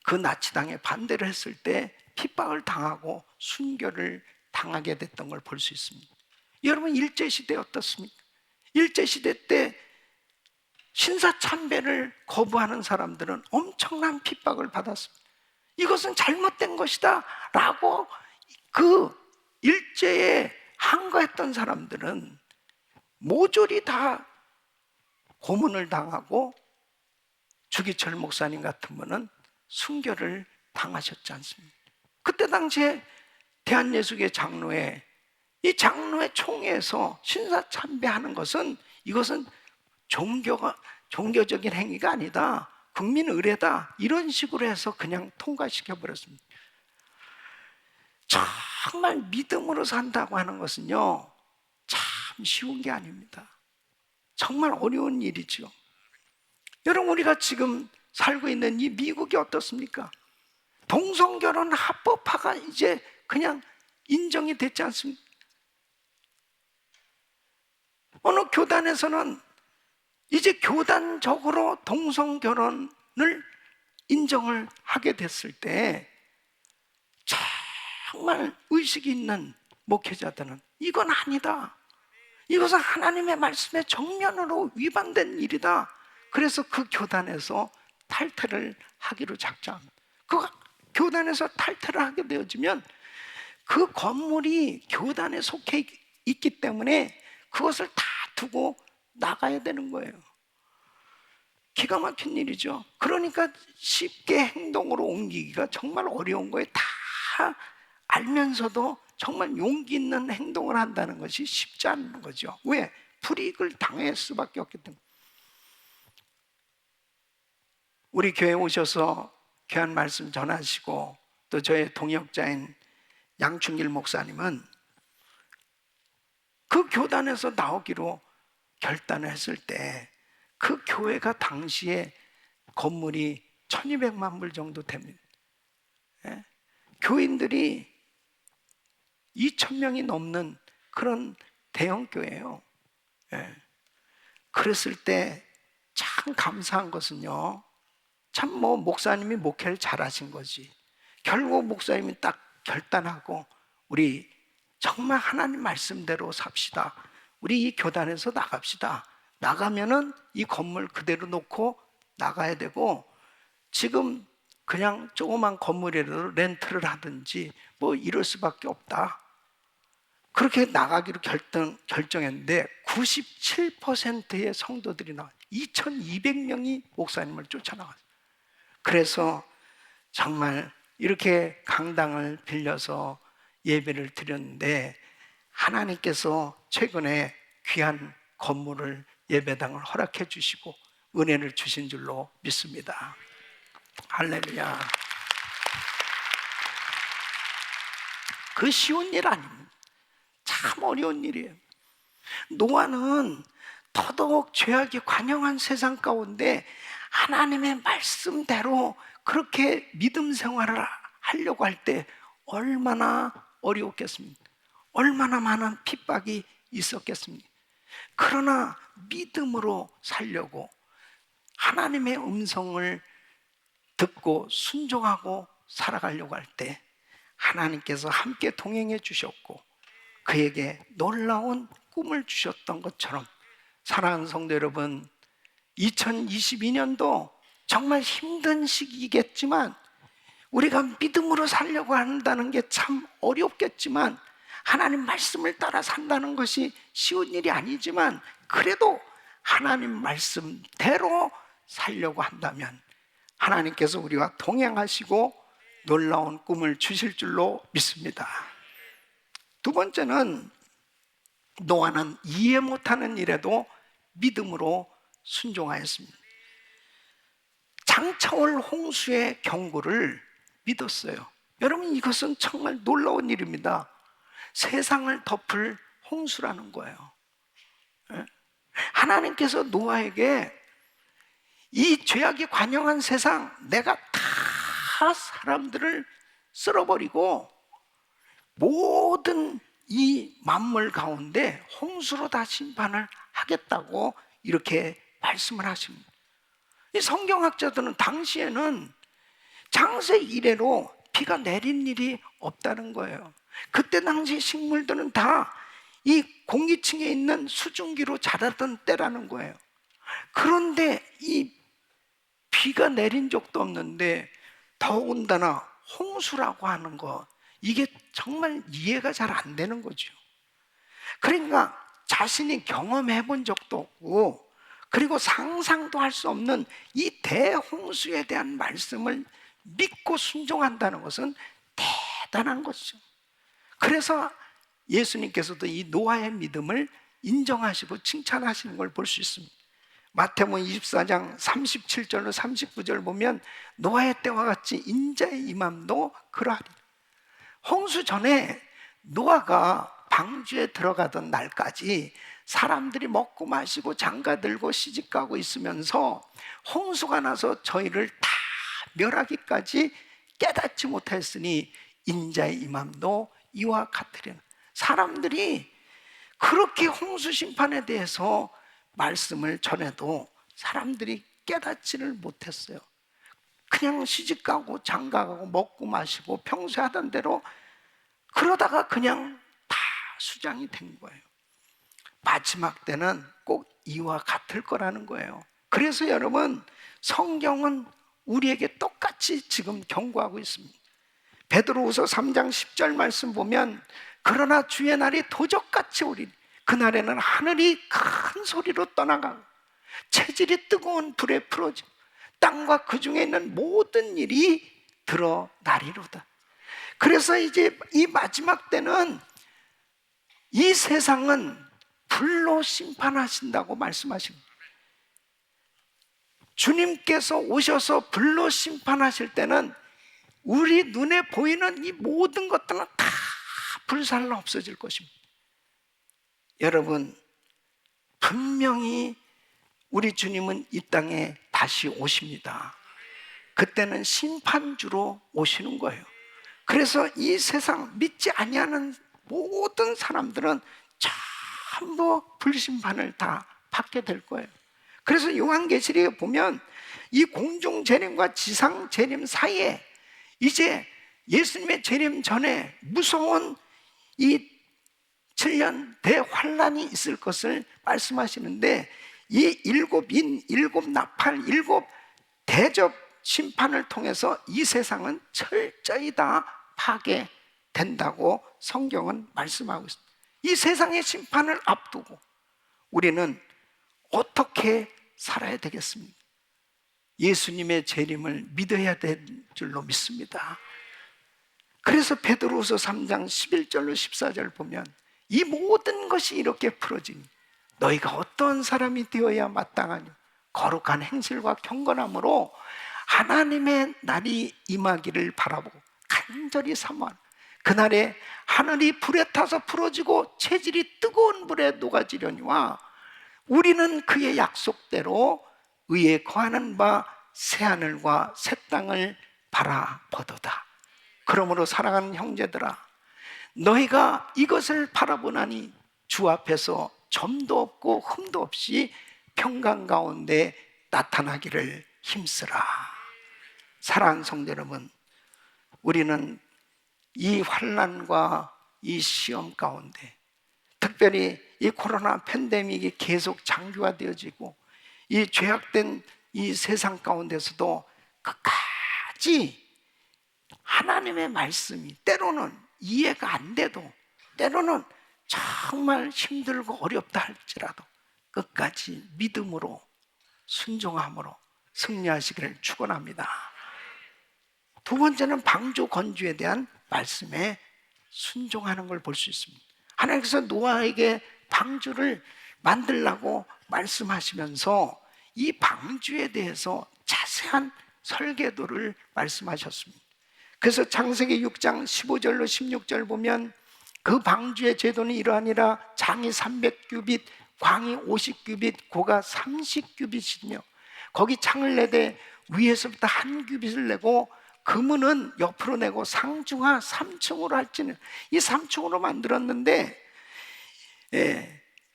그 나치당에 반대를 했을 때 핍박을 당하고 순교를 당하게 됐던 걸 볼 수 있습니다. 여러분, 일제시대 어떻습니까? 일제시대 때 신사참배를 거부하는 사람들은 엄청난 핍박을 받았습니다. 이것은 잘못된 것이다 라고 그 일제에 항거했던 사람들은 모조리 다 고문을 당하고 주기철 목사님 같은 분은 순교를 당하셨지 않습니까? 그때 당시에 대한예수교 장로회, 이 장로회 총회에서 신사참배하는 것은 이것은 종교적인 행위가 아니다, 국민 의례다, 이런 식으로 해서 그냥 통과시켜버렸습니다. 정말 믿음으로 산다고 하는 것은요, 참 쉬운 게 아닙니다. 정말 어려운 일이죠. 여러분, 우리가 지금 살고 있는 이 미국이 어떻습니까? 동성결혼 합법화가 이제 그냥 인정이 됐지 않습니까? 어느 교단에서는 이제 교단적으로 동성결혼을 인정을 하게 됐을 때 정말 의식이 있는 목회자들은 이건 아니다, 이것은 하나님의 말씀에 정면으로 위반된 일이다, 그래서 그 교단에서 탈퇴를 하기로 작정합니다. 그 교단에서 탈퇴를 하게 되어지면 그 건물이 교단에 속해 있기 때문에 그것을 다 두고 나가야 되는 거예요. 기가 막힌 일이죠. 그러니까 쉽게 행동으로 옮기기가 정말 어려운 거예요. 다 알면서도 정말 용기 있는 행동을 한다는 것이 쉽지 않은 거죠. 왜? 불이익을 당할 수밖에 없기 때문에. 우리 교회에 오셔서 귀한 말씀 전하시고 또 저의 동역자인 양충길 목사님은 그 교단에서 나오기로 결단을 했을 때 그 교회가 당시에 건물이 1200만 불 정도 됩니다. 예? 교인들이 2000명이 넘는 그런 대형 교회예요. 예. 그랬을 때 참 감사한 것은요, 참 목사님이 목회를 잘하신 거지. 결국 목사님이 딱 결단하고 우리 정말 하나님 말씀대로 삽시다. 우리 이 교단에서 나갑시다. 나가면은 이 건물 그대로 놓고 나가야 되고, 지금 그냥 조그만 건물이라도 렌트를 하든지 이럴 수밖에 없다. 그렇게 나가기로 결정했는데 97%의 성도들이 나와요. 2200명이 목사님을 쫓아나갔어요. 그래서 정말 이렇게 강당을 빌려서 예배를 드렸는데, 하나님께서 최근에 귀한 건물을, 예배당을 허락해 주시고 은혜를 주신 줄로 믿습니다. 할렐루야. 그 쉬운 일 아닙니다. 참 어려운 일이에요. 노아는 더더욱 죄악이 관영한 세상 가운데 하나님의 말씀대로 그렇게 믿음 생활을 하려고 할 때 얼마나 어려웠겠습니까? 얼마나 많은 핍박이 있었겠습니까? 그러나 믿음으로 살려고 하나님의 음성을 듣고 순종하고 살아가려고 할 때 하나님께서 함께 동행해 주셨고 그에게 놀라운 꿈을 주셨던 것처럼, 사랑하는 성도 여러분, 2022년도 정말 힘든 시기겠지만 우리가 믿음으로 살려고 한다는 게 참 어렵겠지만, 하나님 말씀을 따라 산다는 것이 쉬운 일이 아니지만, 그래도 하나님 말씀대로 살려고 한다면 하나님께서 우리와 동행하시고 놀라운 꿈을 주실 줄로 믿습니다. 두 번째는, 노아는 이해 못하는 일에도 믿음으로 순종하였습니다. 장차올 홍수의 경고를 믿었어요. 여러분, 이것은 정말 놀라운 일입니다. 세상을 덮을 홍수라는 거예요. 하나님께서 노아에게 이 죄악이 관영한 세상, 내가 다 사람들을 쓸어버리고 모든 이 만물 가운데 홍수로 다 심판을 하겠다고 이렇게 말씀을 하십니다. 이 성경학자들은 당시에는 장세 이래로 비가 내린 일이 없다는 거예요. 그때 당시 식물들은 다 이 공기층에 있는 수증기로 자라던 때라는 거예요. 그런데 이 비가 내린 적도 없는데 더군다나 홍수라고 하는 거, 이게 정말 이해가 잘 안 되는 거죠. 그러니까 자신이 경험해 본 적도 없고, 그리고 상상도 할 수 없는 이 대홍수에 대한 말씀을 믿고 순종한다는 것은 대단한 것이죠. 그래서 예수님께서도 이 노아의 믿음을 인정하시고 칭찬하시는 걸 볼 수 있습니다. 마태복음 24장 37절로 39절 보면, 노아의 때와 같이 인자의 임함도 그러하리. 홍수 전에 노아가 방주에 들어가던 날까지 사람들이 먹고 마시고 장가 들고 시집가고 있으면서 홍수가 나서 저희를 다 멸하기까지 깨닫지 못했으니 인자의 임함도 이와 같으리라. 사람들이 그렇게 홍수 심판에 대해서 말씀을 전해도 사람들이 깨닫지를 못했어요. 그냥 시집가고 장가가고 먹고 마시고 평소에 하던 대로 그러다가 그냥 다 수장이 된 거예요. 마지막 때는 꼭 이와 같을 거라는 거예요. 그래서 여러분, 성경은 우리에게 똑같이 지금 경고하고 있습니다. 베드로후서 3장 10절 말씀 보면, 그러나 주의 날이 도적같이 오리니 그날에는 하늘이 큰 소리로 떠나가고 체질이 뜨거운 불에 풀어지고 땅과 그 중에 있는 모든 일이 드러나리로다. 그래서 이제 이 마지막 때는 이 세상은 불로 심판하신다고 말씀하십니다. 주님께서 오셔서 불로 심판하실 때는 우리 눈에 보이는 이 모든 것들은 다 불살라 없어질 것입니다. 여러분, 분명히 우리 주님은 이 땅에 다시 오십니다. 그때는 심판주로 오시는 거예요. 그래서 이 세상 믿지 아니하는 모든 사람들은 전부 불심판을 다 받게 될 거예요. 그래서 요한계시록에 보면 이 공중 재림과 지상 재림 사이에 이제 예수님의 재림 전에 무서운 이 7년 대환란이 있을 것을 말씀하시는데, 이 일곱 인, 일곱 나팔, 일곱 대접 심판을 통해서 이 세상은 철저히 다 파괴된다고 성경은 말씀하고 있습니다. 이 세상의 심판을 앞두고 우리는 어떻게 살아야 되겠습니까? 예수님의 재림을 믿어야 될 줄로 믿습니다. 그래서 베드로후서 3장 11절로 14절 보면 이 모든 것이 이렇게 풀어지니 너희가 어떤 사람이 되어야 마땅하냐? 거룩한 행실과 경건함으로 하나님의 날이 임하기를 바라보고 간절히 사모하는 그날에 하늘이 불에 타서 풀어지고 체질이 뜨거운 불에 녹아지려니와 우리는 그의 약속대로 의에 거하는 바 새하늘과 새 땅을 바라보도다. 그러므로 사랑하는 형제들아, 너희가 이것을 바라보나니 주 앞에서 점도 없고 흠도 없이 평강 가운데 나타나기를 힘쓰라. 사랑하는 성도 여러분, 우리는 이 환난과 이 시험 가운데, 특별히 이 코로나 팬데믹이 계속 장기화되어지고 이 죄악된 이 세상 가운데서도 끝까지 하나님의 말씀이 때로는 이해가 안 돼도, 때로는 정말 힘들고 어렵다 할지라도 끝까지 믿음으로 순종함으로 승리하시기를 축원합니다. 두 번째는 방주 건주에 대한 말씀에 순종하는 걸 볼 수 있습니다. 하나님께서 노아에게 방주를 만들라고 말씀하시면서 이 방주에 대해서 자세한 설계도를 말씀하셨습니다. 그래서 창세기 6장 15절로 16절 보면 그 방주의 제도는 이러하니라. 장이 300규빗, 광이 50규빗, 고가 30규빗이며 거기 창을 내되 위에서부터 한 규빗을 내고 그문은 옆으로 내고 상중하 3층으로 할지는, 이 3층으로 만들었는데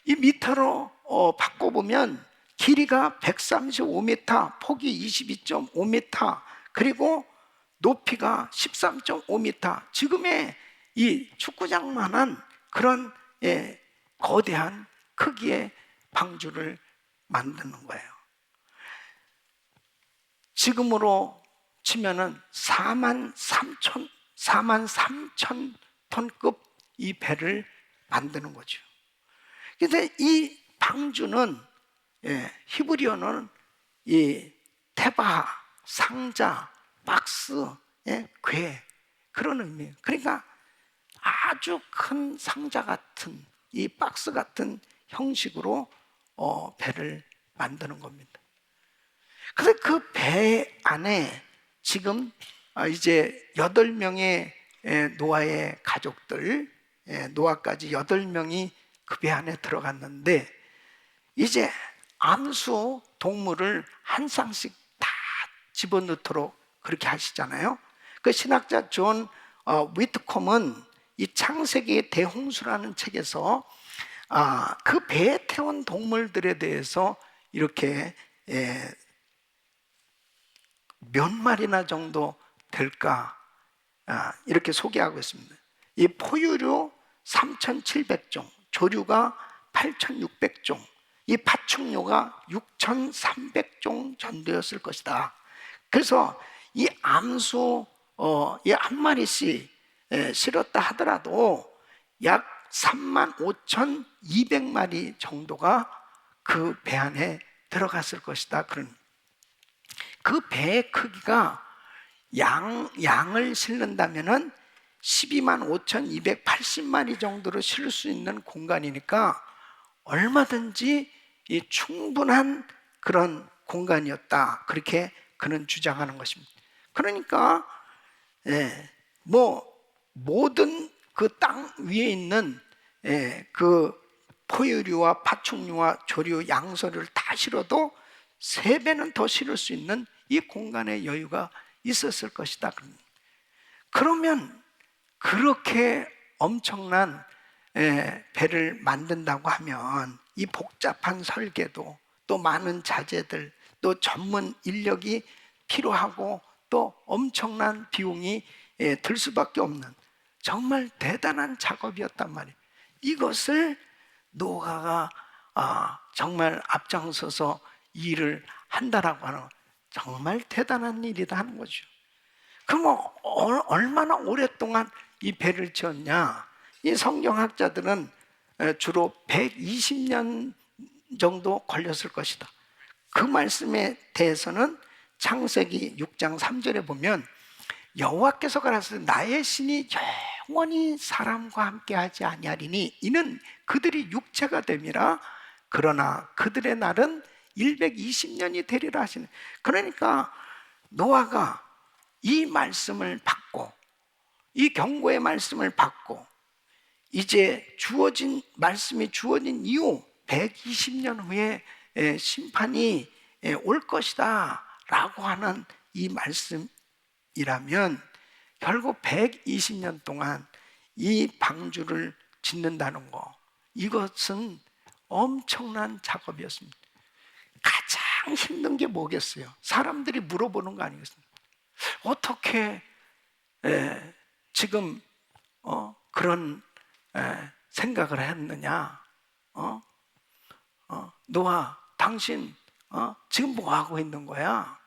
이 미터로 바꿔보면 길이가 135m, 폭이 22.5m, 그리고 높이가 13.5m, 지금의 이 축구장만한 그런 거대한 크기의 방주를 만드는 거예요. 지금으로 치면은 4만 3천 톤급 이 배를 만드는 거죠. 그런데 이 방주는 히브리어는 이 테바, 상자, 박스, 궤, 그런 의미예요. 그러니까 아주 큰 상자 같은, 이 박스 같은 형식으로 배를 만드는 겁니다. 그래서 그 배 안에 지금 이제 8명의 노아의 가족들, 노아까지 8명이 그 배 안에 들어갔는데, 이제 암수 동물을 한 쌍씩 다 집어넣도록 그렇게 하시잖아요. 그 신학자 존 위트콤은 이 창세기의 대홍수라는 책에서 그 배에 태운 동물들에 대해서 이렇게 몇 마리나 정도 될까 이렇게 소개하고 있습니다. 이 포유류 3,700종, 조류가 8,600종, 이 파충류가 6,300종 정도였을 것이다. 그래서 이 암수 이 한 마리씩 실었다 하더라도 약 35,200마리 정도가 그 배 안에 들어갔을 것이다. 그런 그 배의 크기가 양을 실는다면은 125,280마리 정도로 실을 수 있는 공간이니까 얼마든지 이 충분한 그런 공간이었다. 그렇게 그는 주장하는 것입니다. 그러니까 뭐 모든 그 땅 위에 있는 그 포유류와 파충류와 조류, 양서류를 다 실어도 3배는 더 실을 수 있는 이 공간의 여유가 있었을 것이다. 그러면 그렇게 엄청난 배를 만든다고 하면 이 복잡한 설계도, 또 많은 자재들, 또 전문 인력이 필요하고 또 엄청난 비용이 들 수밖에 없는 정말 대단한 작업이었단 말이에요. 이것을 노아가 정말 앞장서서 일을 한다라고 하는 정말 대단한 일이다 하는 거죠. 그럼 얼마나 오랫동안 이 배를 지었냐? 이 성경학자들은 주로 120년 정도 걸렸을 것이다. 그 말씀에 대해서는 창세기 6장 3절에 보면 여호와께서 가라사대 나의 신이 영원히 사람과 함께하지 아니하리니 이는 그들이 육체가 됨이라 그러나 그들의 날은 120년이 되리라 하시는. 그러니까 노아가 이 말씀을 받고 이 경고의 말씀을 받고 이제 말씀이 주어진 이후 120년 후에 심판이 올 것이다 라고 하는 이 말씀이라면 결국 120년 동안 이 방주를 짓는다는 거, 이것은 엄청난 작업이었습니다. 가장 힘든 게 뭐겠어요? 사람들이 물어보는 거 아니겠습니까? 어떻게 지금 그런 생각을 했느냐? 노아, 당신 지금 뭐 하고 있는 거야?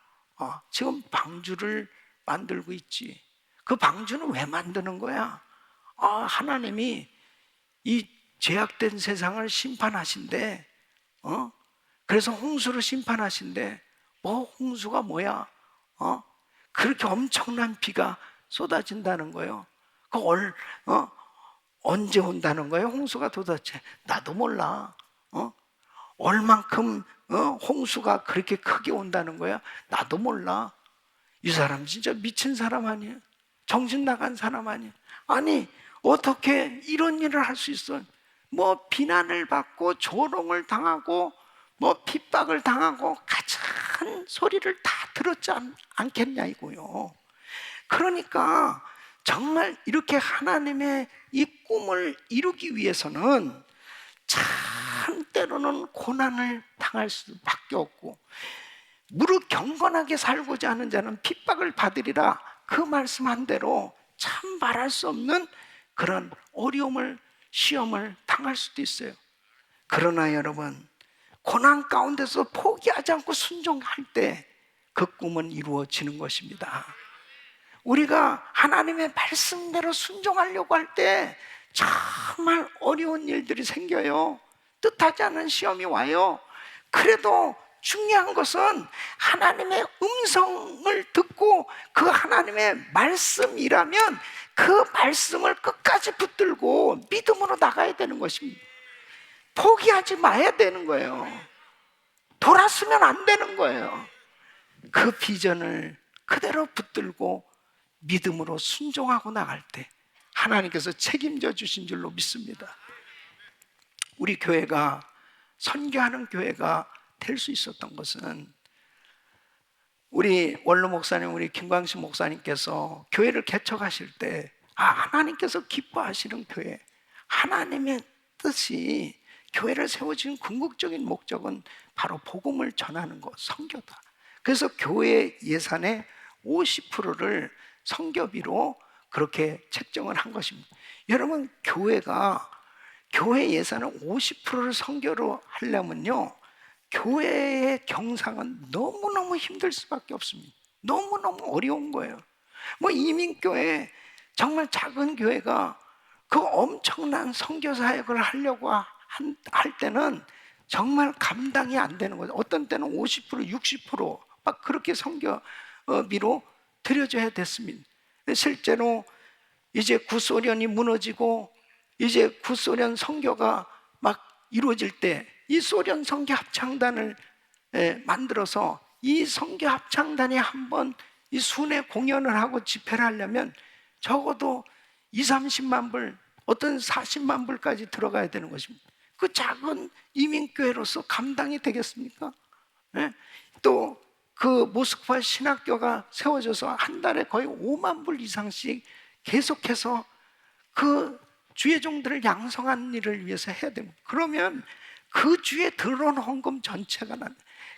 지금 방주를 만들고 있지. 그 방주는 왜 만드는 거야? 하나님이 이 죄악된 세상을 심판하신대. 그래서 홍수를 심판하신대. 홍수가 뭐야? 그렇게 엄청난 비가 쏟아진다는 거예요. 언제 온다는 거예요? 홍수가 도대체 나도 몰라. 얼만큼 홍수가 그렇게 크게 온다는 거야? 나도 몰라. 이 사람 진짜 미친 사람 아니에요? 정신 나간 사람 아니에요? 아니 어떻게 이런 일을 할 수 있어? 비난을 받고 조롱을 당하고 핍박을 당하고 가장 소리를 다 들었지 않겠냐 이거요. 그러니까 정말 이렇게 하나님의 이 꿈을 이루기 위해서는 참 때로는 고난을 당할 수밖에 없고, 무릇 경건하게 살고자 하는 자는 핍박을 받으리라, 그 말씀한 대로 참 말할 수 없는 그런 어려움을, 시험을 당할 수도 있어요. 그러나 여러분, 고난 가운데서 포기하지 않고 순종할 때 그 꿈은 이루어지는 것입니다. 우리가 하나님의 말씀대로 순종하려고 할 때 정말 어려운 일들이 생겨요. 뜻하지 않은 시험이 와요. 그래도 중요한 것은 하나님의 음성을 듣고 그 하나님의 말씀이라면 그 말씀을 끝까지 붙들고 믿음으로 나가야 되는 것입니다. 포기하지 마야 되는 거예요. 돌아서면 안 되는 거예요. 그 비전을 그대로 붙들고 믿음으로 순종하고 나갈 때 하나님께서 책임져 주신 줄로 믿습니다. 우리 교회가 선교하는 교회가 될 수 있었던 것은 우리 원로 목사님, 우리 김광식 목사님께서 교회를 개척하실 때 하나님께서 기뻐하시는 교회, 하나님의 뜻이 교회를 세워진 궁극적인 목적은 바로 복음을 전하는 것, 선교다. 그래서 교회 예산의 50%를 선교비로 그렇게 책정을 한 것입니다. 여러분, 교회 예산을 50%를 선교로 하려면요, 교회의 경상은 너무너무 힘들 수밖에 없습니다. 너무너무 어려운 거예요. 이민교회, 정말 작은 교회가 그 엄청난 선교 사역을 하려고 할 때는 정말 감당이 안 되는 거죠. 어떤 때는 50%, 60% 막 그렇게 선교비로 드려져야 됐습니다. 실제로 이제 구소련이 무너지고 이제 구소련 선교가 막 이루어질 때 이 소련 선교 합창단을 만들어서 이 선교 합창단이 한번 이 순회 공연을 하고 집회를 하려면 적어도 20-30만 불, 어떤 40만 불까지 들어가야 되는 것입니다. 그 작은 이민교회로서 감당이 되겠습니까? 또 그 모스크바 신학교가 세워져서 한 달에 거의 5만 불 이상씩 계속해서 그 주의 종들을 양성하는 일을 위해서 해야 됩니다. 그러면 그 주에 들어온 헌금 전체가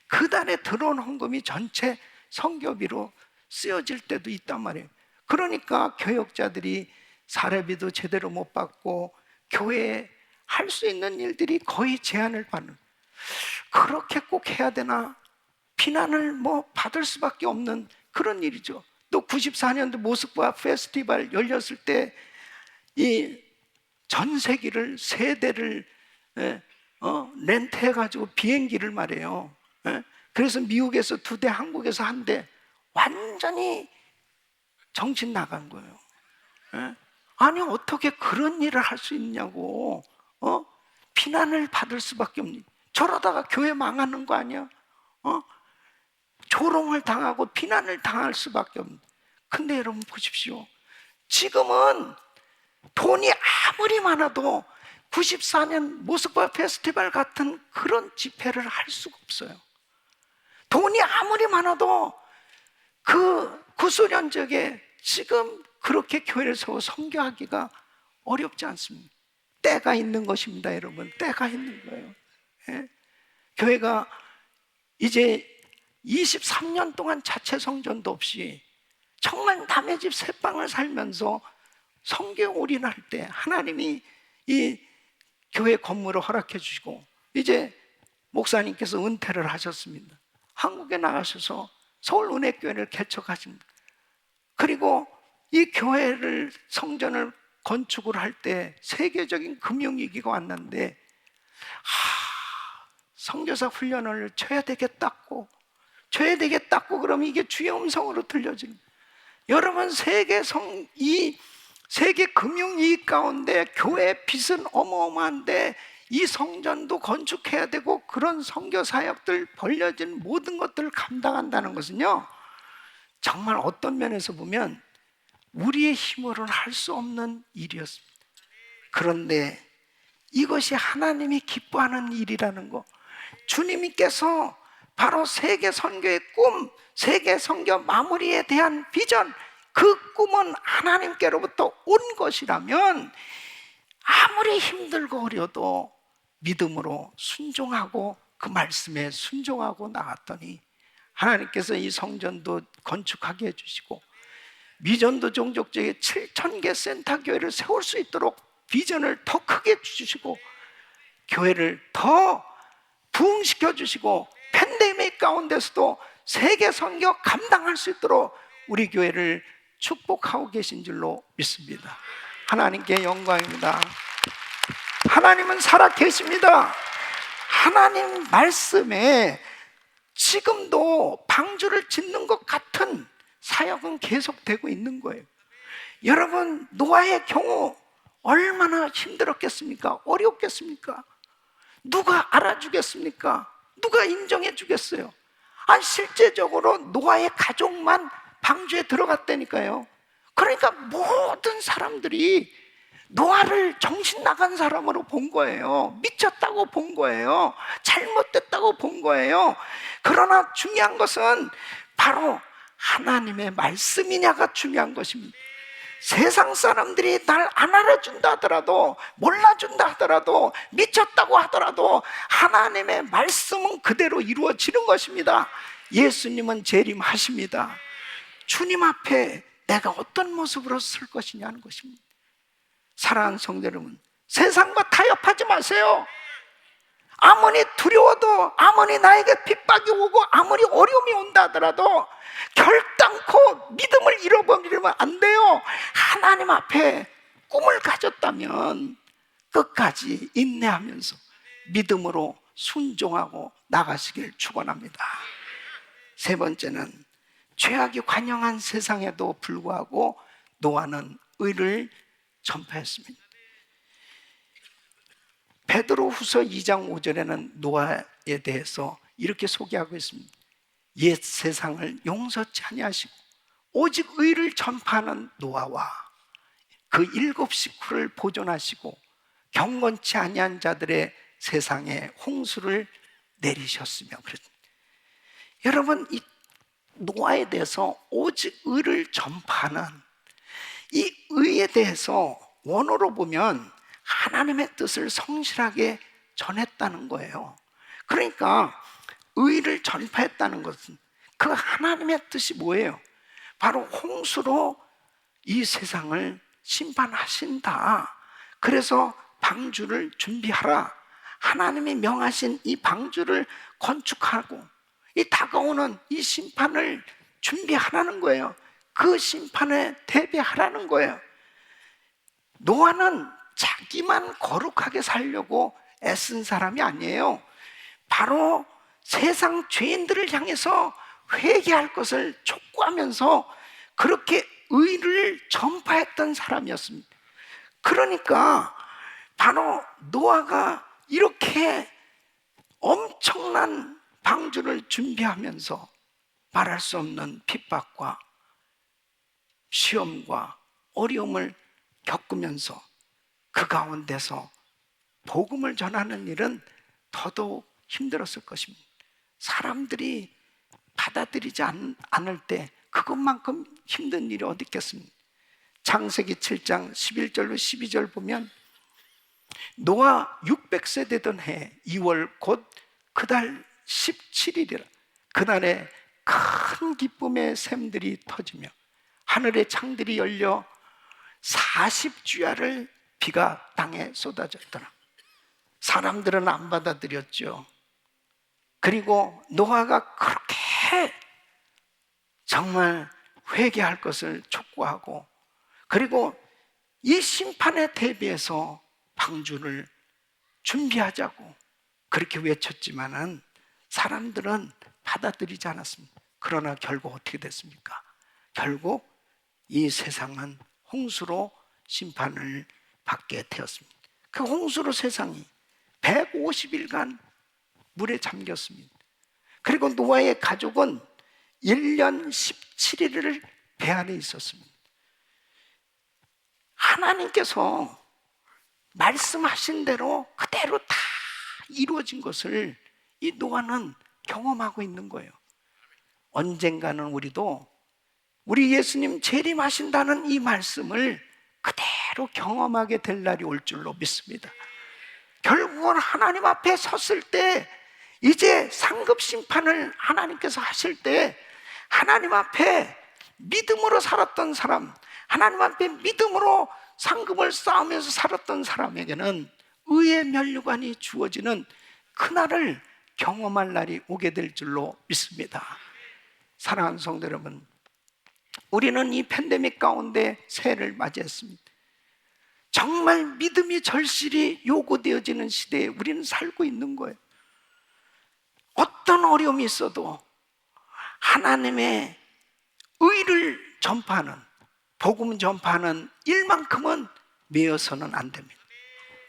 그 달에 들어온 헌금이 전체 선교비로 쓰여질 때도 있단 말이에요. 그러니까 교역자들이 사례비도 제대로 못 받고 교회에 할 수 있는 일들이 거의 제한을 받는, 그렇게 꼭 해야 되나? 비난을 받을 수밖에 없는 그런 일이죠. 또 94년도 모스크바 페스티벌 열렸을 때 이 전세기를 3대를 렌트해가지고 비행기를 말해요. 그래서 미국에서 2대, 한국에서 1대, 완전히 정신 나간 거예요. 아니 어떻게 그런 일을 할 수 있냐고. 비난을 받을 수밖에 없니. 저러다가 교회 망하는 거 아니야? 조롱을 당하고 비난을 당할 수밖에 없는. 근데 여러분 보십시오. 지금은 돈이 아무리 많아도 94년 모스크바 페스티벌 같은 그런 집회를 할 수가 없어요. 돈이 아무리 많아도 그 구소련적에 지금 그렇게 교회를 세워 선교하기가 어렵지 않습니다. 때가 있는 것입니다, 여러분. 때가 있는 거예요. 예? 교회가 이제 23년 동안 자체 성전도 없이 정말 남의 집 새방을 살면서 성경에 올인할 때 하나님이 이 교회 건물을 허락해 주시고, 이제 목사님께서 은퇴를 하셨습니다. 한국에 나가셔서 서울은혜교회를 개척하십니다. 그리고 이 교회를, 성전을 건축을 할 때 세계적인 금융위기가 왔는데 선교사 훈련을 줘야 되겠다고 그러면 이게 주의 음성으로 들려집니다. 여러분, 이 세계 금융위기 가운데 교회 빚은 어마어마한데 이 성전도 건축해야 되고 그런 선교 사역들 벌려진 모든 것들을 감당한다는 것은요, 정말 어떤 면에서 보면 우리의 힘으로는 할 수 없는 일이었습니다. 그런데 이것이 하나님이 기뻐하는 일이라는 거, 주님께서 바로 세계 선교의 꿈, 세계 선교 마무리에 대한 비전, 그 꿈은 하나님께로부터 온 것이라면 아무리 힘들고 어려도 믿음으로 순종하고 그 말씀에 순종하고 나갔더니 하나님께서 이 성전도 건축하게 해주시고 미전도 종족 지역에 7,000개 센터 교회를 세울 수 있도록 비전을 더 크게 주시고 교회를 더 부흥시켜 주시고 팬데믹 가운데서도 세계 선교 감당할 수 있도록 우리 교회를 축복하고 계신 줄로 믿습니다. 하나님께 영광입니다. 하나님은 살아 계십니다. 하나님 말씀에 지금도 방주를 짓는 것 같은 사역은 계속되고 있는 거예요. 여러분, 노아의 경우 얼마나 힘들었겠습니까? 어렵겠습니까? 누가 알아주겠습니까? 누가 인정해 주겠어요? 실제적으로 노아의 가족만 방주에 들어갔다니까요. 그러니까 모든 사람들이 노아를 정신 나간 사람으로 본 거예요. 미쳤다고 본 거예요. 잘못됐다고 본 거예요. 그러나 중요한 것은 바로 하나님의 말씀이냐가 중요한 것입니다. 세상 사람들이 날 안 알아준다 하더라도, 몰라준다 하더라도, 미쳤다고 하더라도 하나님의 말씀은 그대로 이루어지는 것입니다. 예수님은 재림하십니다. 주님 앞에 내가 어떤 모습으로 설 것이냐는 것입니다. 사랑하는 성도 여러분, 세상과 타협하지 마세요. 아무리 두려워도, 아무리 나에게 핍박이 오고 아무리 어려움이 온다 하더라도 결단코 믿음을 잃어버리면 안 돼요. 하나님 앞에 꿈을 가졌다면 끝까지 인내하면서 믿음으로 순종하고 나가시길 축원합니다. 세 번째는, 죄악이 관영한 세상에도 불구하고 노아는 의를 전파했습니다. 베드로후서 2장 5절에는 노아에 대해서 이렇게 소개하고 있습니다. 옛 세상을 용서치 아니하시고 오직 의를 전파하는 노아와 그 7 식구를 보존하시고 경건치 아니한 자들의 세상에 홍수를 내리셨으며. 여러분, 이 노아에 대해서 오직 의를 전파하는 이 의에 대해서 원어로 보면 하나님의 뜻을 성실하게 전했다는 거예요. 그러니까 의를 전파했다는 것은 그 하나님의 뜻이 뭐예요? 바로 홍수로 이 세상을 심판하신다. 그래서 방주를 준비하라. 하나님이 명하신 이 방주를 건축하고 이 다가오는 이 심판을 준비하라는 거예요. 그 심판에 대비하라는 거예요. 노아는 자기만 거룩하게 살려고 애쓴 사람이 아니에요. 바로 세상 죄인들을 향해서 회개할 것을 촉구하면서 그렇게 의를 전파했던 사람이었습니다. 그러니까 바로 노아가 이렇게 엄청난 방주를 준비하면서 말할 수 없는 핍박과 시험과 어려움을 겪으면서 그 가운데서 복음을 전하는 일은 더더욱 힘들었을 것입니다. 사람들이 받아들이지 않을 때 그것만큼 힘든 일이 어디 있겠습니까? 창세기 7장 11절로 12절 보면 노아 600세 되던 해 2월 곧 그달 17일이라 그날에 큰 기쁨의 샘들이 터지며 하늘의 창들이 열려 40주야를 비가 땅에 쏟아졌더라. 사람들은 안 받아들였죠. 그리고 노아가 그렇게 정말 회개할 것을 촉구하고 그리고 이 심판에 대비해서 방주를 준비하자고 그렇게 외쳤지만은 사람들은 받아들이지 않았습니다. 그러나 결국 어떻게 됐습니까? 결국 이 세상은 홍수로 심판을 받게 되었습니다. 그 홍수로 세상이 150일간 물에 잠겼습니다. 그리고 노아의 가족은 1년 17일을 배 안에 있었습니다. 하나님께서 말씀하신 대로 그대로 다 이루어진 것을 이 노아는 경험하고 있는 거예요. 언젠가는 우리도 우리 예수님 재림하신다는 이 말씀을 그대로 경험하게 될 날이 올 줄로 믿습니다. 결국은 하나님 앞에 섰을 때 이제 상급 심판을 하나님께서 하실 때 하나님 앞에 믿음으로 살았던 사람, 하나님 앞에 믿음으로 상급을 쌓으면서 살았던 사람에게는 의의 면류관이 주어지는 그날을 경험할 날이 오게 될 줄로 믿습니다. 사랑하는 성도 여러분, 우리는 이 팬데믹 가운데 새해를 맞이했습니다. 정말 믿음이 절실히 요구되어지는 시대에 우리는 살고 있는 거예요. 어떤 어려움이 있어도 하나님의 의를 전파하는, 복음 전파하는 일만큼은 매여서는 안 됩니다.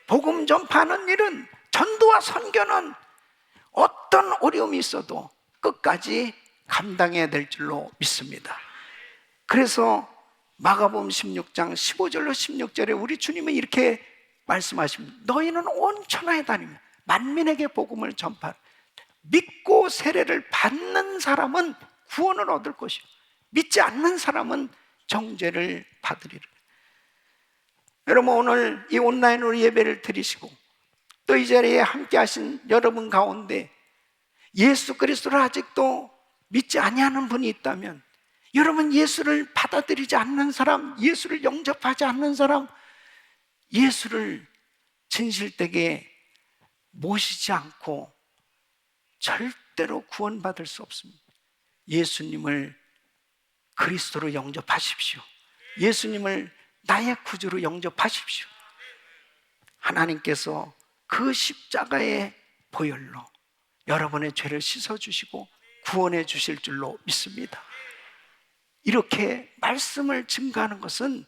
복음 전파하는 일은, 전도와 선교는 어떤 어려움이 있어도 끝까지 감당해야 될 줄로 믿습니다. 그래서 마가복음 16장 15절로 16절에 우리 주님은 이렇게 말씀하십니다. 너희는 온 천하에 다니며 만민에게 복음을 전파하라. 믿고 세례를 받는 사람은 구원을 얻을 것이요 믿지 않는 사람은 정죄를 받으리라. 여러분, 오늘 이 온라인으로 예배를 드리시고 또 이 자리에 함께 하신 여러분 가운데 예수 그리스도를 아직도 믿지 아니하는 분이 있다면, 여러분 예수를 받아들이지 않는 사람, 예수를 영접하지 않는 사람, 예수를 진실되게 모시지 않고 절대로 구원받을 수 없습니다. 예수님을 그리스도로 영접하십시오. 예수님을 나의 구주로 영접하십시오. 하나님께서 그 십자가의 보혈로 여러분의 죄를 씻어주시고 구원해 주실 줄로 믿습니다. 이렇게 말씀을 증거하는 것은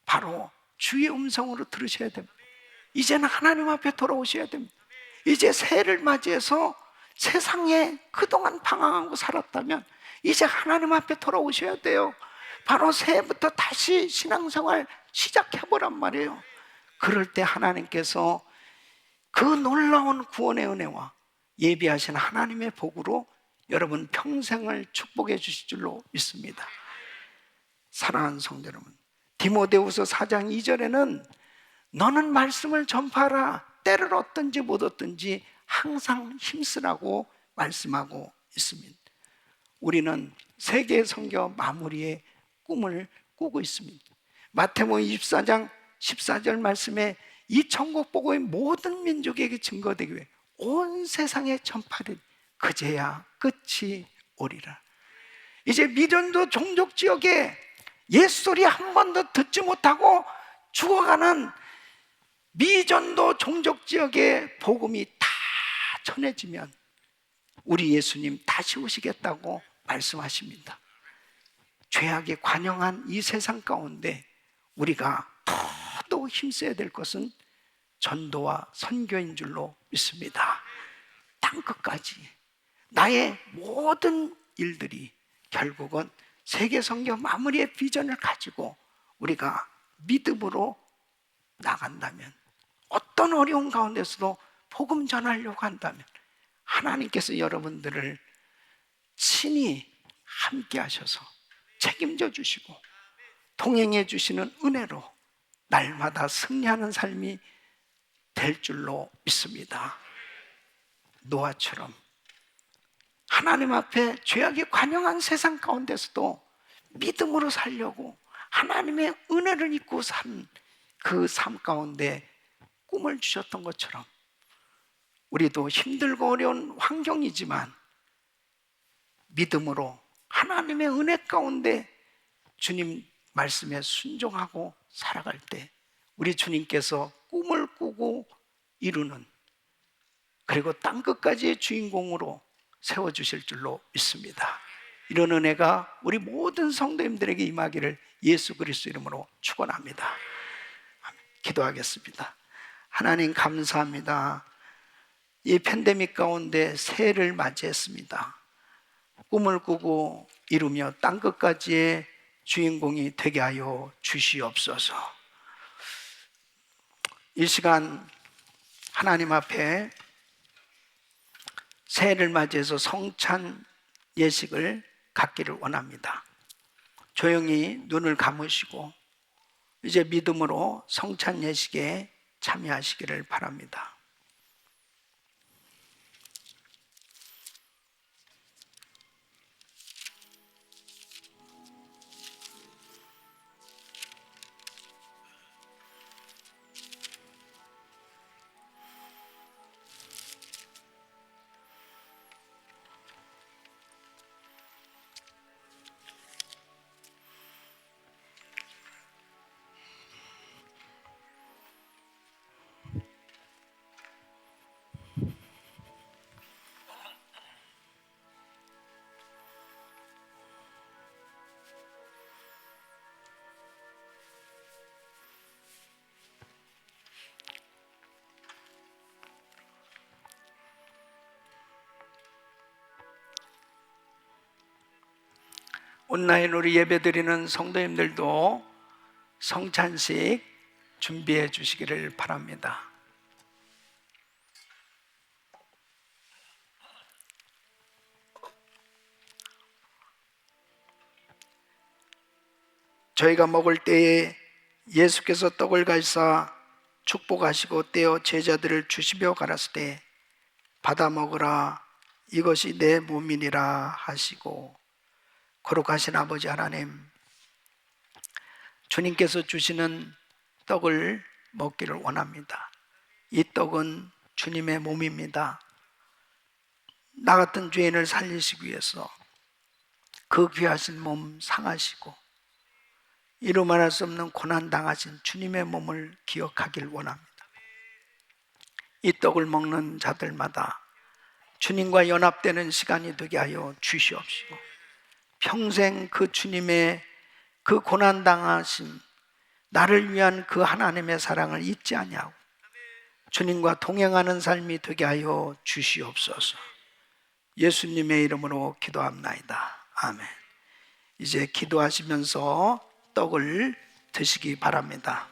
바로 주의 음성으로 들으셔야 됩니다. 이제는 하나님 앞에 돌아오셔야 됩니다. 이제 새해를 맞이해서 세상에 그동안 방황하고 살았다면 이제 하나님 앞에 돌아오셔야 돼요. 바로 새해부터 다시 신앙생활 시작해보란 말이에요. 그럴 때 하나님께서 그 놀라운 구원의 은혜와 예비하신 하나님의 복으로 여러분 평생을 축복해 주실 줄로 믿습니다. 사랑하는 성도 여러분, 디모데후서 4장 2절에는 너는 말씀을 전파하라, 때를 얻든지 못 얻든지 항상 힘쓰라고 말씀하고 있습니다. 우리는 세계 선교 마무리의 꿈을 꾸고 있습니다. 마태복음 24장 14절 말씀에 이 천국 복음이 모든 민족에게 증거되기 위해 온 세상에 전파된 그제야 끝이 오리라. 이제 미전도 종족 지역에 예수 소리 한 번도 듣지 못하고 죽어가는 미전도 종족 지역에 복음이 다 전해지면 우리 예수님 다시 오시겠다고 말씀하십니다. 죄악에 관영한 이 세상 가운데 우리가 더더욱 힘써야 될 것은 전도와 선교인 줄로 믿습니다. 땅끝까지 나의 모든 일들이 결국은 세계 선교 마무리의 비전을 가지고 우리가 믿음으로 나간다면, 어떤 어려운 가운데서도 복음 전하려고 한다면 하나님께서 여러분들을 친히 함께 하셔서 책임져 주시고 동행해 주시는 은혜로 날마다 승리하는 삶이 될 줄로 믿습니다. 노아처럼 하나님 앞에 죄악이 관영한 세상 가운데서도 믿음으로 살려고 하나님의 은혜를 입고 산 그 삶 가운데 꿈을 주셨던 것처럼 우리도 힘들고 어려운 환경이지만 믿음으로 하나님의 은혜 가운데 주님 말씀에 순종하고 살아갈 때 우리 주님께서 꿈을 꾸고 이루는, 그리고 땅끝까지의 주인공으로 세워주실 줄로 믿습니다. 이런 은혜가 우리 모든 성도님들에게 임하기를 예수 그리스도 이름으로 축원합니다. 기도하겠습니다. 하나님 감사합니다. 이 팬데믹 가운데 새해를 맞이했습니다. 꿈을 꾸고 이루며 땅끝까지의 주인공이 되게 하여 주시옵소서. 이 시간 하나님 앞에 새해를 맞이해서 성찬 예식을 갖기를 원합니다. 조용히 눈을 감으시고 이제 믿음으로 성찬 예식에 참여하시기를 바랍니다. 온라인으로 예배드리는 성도님들도 성찬식 준비해 주시기를 바랍니다. 저희가 먹을 때에 예수께서 떡을 가지사 축복하시고 떼어 제자들을 주시며 가라사대 받아 먹으라 이것이 내 몸이니라 하시고, 거룩하신 아버지 하나님, 주님께서 주시는 떡을 먹기를 원합니다. 이 떡은 주님의 몸입니다. 나 같은 죄인을 살리시기 위해서 그 귀하신 몸 상하시고 이루 말할 수 없는 고난 당하신 주님의 몸을 기억하길 원합니다. 이 떡을 먹는 자들마다 주님과 연합되는 시간이 되게 하여 주시옵시고 평생 그 주님의 그 고난 당하심, 나를 위한 그 하나님의 사랑을 잊지 아니하고 주님과 동행하는 삶이 되게 하여 주시옵소서. 예수님의 이름으로 기도합나이다. 아멘. 이제 기도하시면서 떡을 드시기 바랍니다.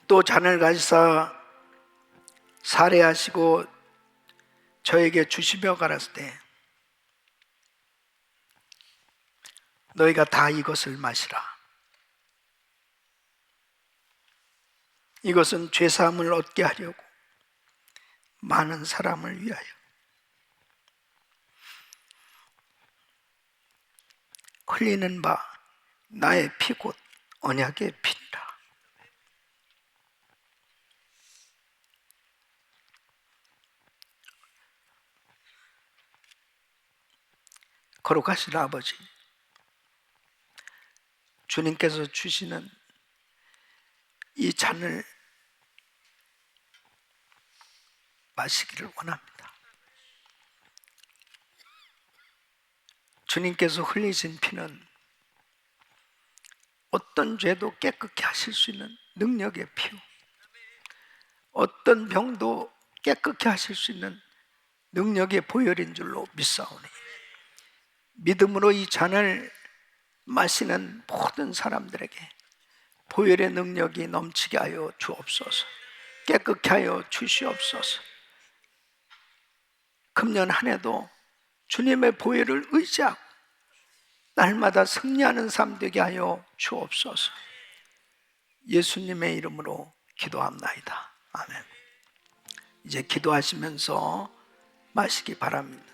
또 잔을 가지사 살해하시고 저에게 주시며 가라사대 너희가 다 이것을 마시라. 이것은 죄사함을 얻게 하려고 많은 사람을 위하여 흘리는 바 나의 피 곧 언약의 피니라. 거룩하신 아버지, 주님께서 주시는 이 잔을 마시기를 원합니다. 주님께서 흘리신 피는 어떤 죄도 깨끗게 하실 수 있는 능력의 피요, 어떤 병도 깨끗게 하실 수 있는 능력의 보혈인 줄로 믿사오니 믿음으로 이 잔을 마시는 모든 사람들에게 보혈의 능력이 넘치게 하여 주옵소서. 깨끗게 하여 주시옵소서. 금년 한 해도 주님의 보혈을 의지하고 날마다 승리하는 삶 되게 하여 주옵소서. 예수님의 이름으로 기도합나이다. 아멘. 이제 기도하시면서 마시기 바랍니다.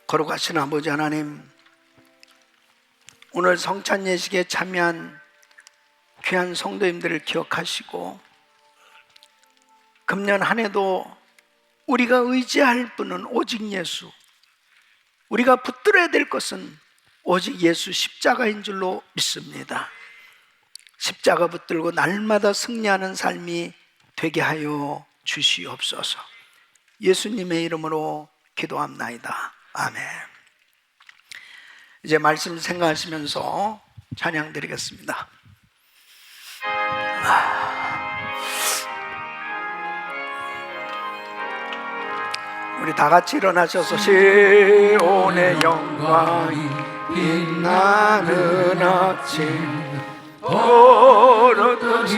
거룩하신 아버지 하나님, 오늘 성찬 예식에 참여한 귀한 성도님들을 기억하시고 금년 한 해도 우리가 의지할 분은 오직 예수, 우리가 붙들어야 될 것은 오직 예수 십자가인 줄로 믿습니다. 십자가 붙들고 날마다 승리하는 삶이 되게 하여 주시옵소서. 예수님의 이름으로 기도합나이다. 아멘. 이제 말씀 생각하시면서 찬양 드리겠습니다. 우리 다 같이 일어나셔서 시온의 영광이 빛나는 아침 오롯이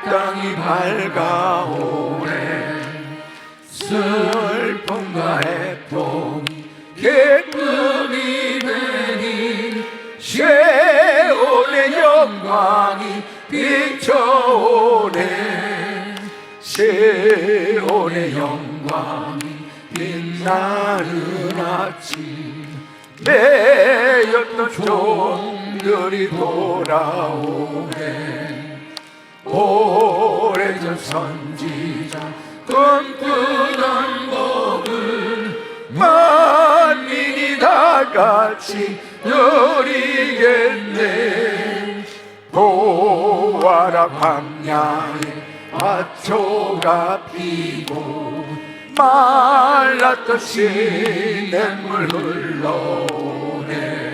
땅이 밝아오네. 슬픔과 애통이 기쁨이 되니 시온의 영광이 비춰오네. 시온의 영광이 빛나는 아침 매였던 종들이 돌아오네. 오래전 선지자 꿈꾸던 복을 만민이 다 같이 누리겠네. 보아라 광야에 밭초가 피고 말랐던 시냇물 흘러오네.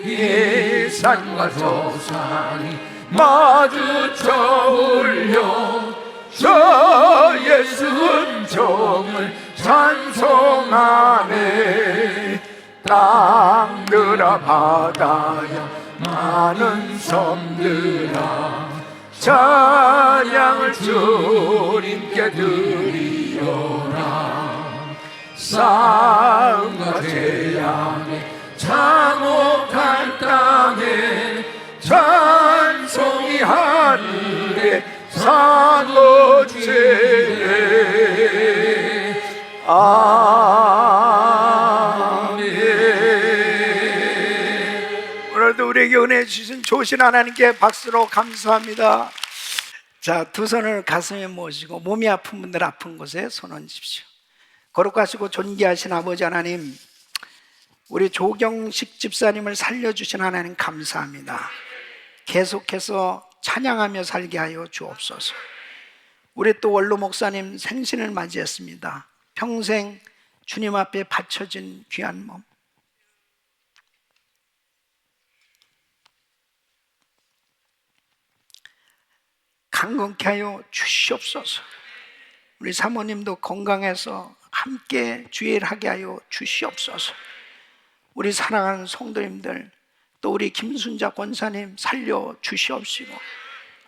이 산과 저 산이 마주쳐 울려 저 예수 음성을 찬송하네. 땅들아 바다야 많은 섬들아 찬양을 주님께 드리어라. 싸움과 재앙에 참혹한 땅에 찬송이 하늘에 사도체에 아멘. 오늘도 우리에게 은혜 주신 좋으신 하나님께 박수로 감사합니다. 자, 두 손을 가슴에 모시고 몸이 아픈 분들 아픈 곳에 손 얹으십시오. 거룩하시고 존귀하신 아버지 하나님, 우리 조경식 집사님을 살려주신 하나님 감사합니다. 계속해서 찬양하며 살게 하여 주옵소서. 우리 또 원로 목사님 생신을 맞이했습니다. 평생 주님 앞에 바쳐진 귀한 몸, 강건케 하여 주시옵소서. 우리 사모님도 건강해서 함께 주일 하게 하여 주시옵소서. 우리 사랑하는 성도님들, 또 우리 김순자 권사님 살려 주시옵시고,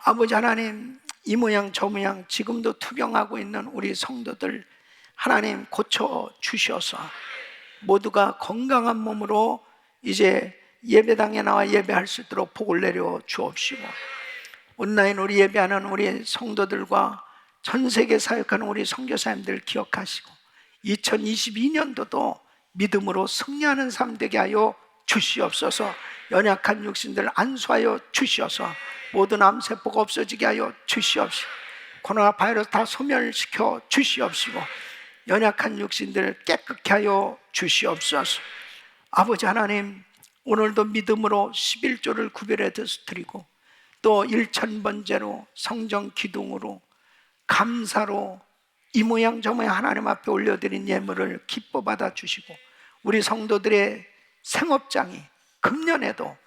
아버지 하나님, 이 모양 저 모양 지금도 투병하고 있는 우리 성도들 하나님 고쳐 주셔서 모두가 건강한 몸으로 이제 예배당에 나와 예배할 수 있도록 복을 내려 주옵시고, 온라인 우리 예배하는 우리 성도들과 전 세계 사역하는 우리 선교사님들 기억하시고 2022년도도 믿음으로 승리하는 삶 되게 하여 주시옵소서. 연약한 육신들 안수하여 주시옵소서. 모든 암세포가 없어지게 하여 주시옵시고, 코로나 바이러스 다 소멸시켜 주시옵시고, 연약한 육신들 깨끗게 하여 주시옵소서. 아버지 하나님, 오늘도 믿음으로 11조를 구별해 드리고 또 1000번째로 성전 기둥으로 감사로 이 모양 저 모양 하나님 앞에 올려드린 예물을 기뻐 받아 주시고, 우리 성도들의 생업장이 금년에도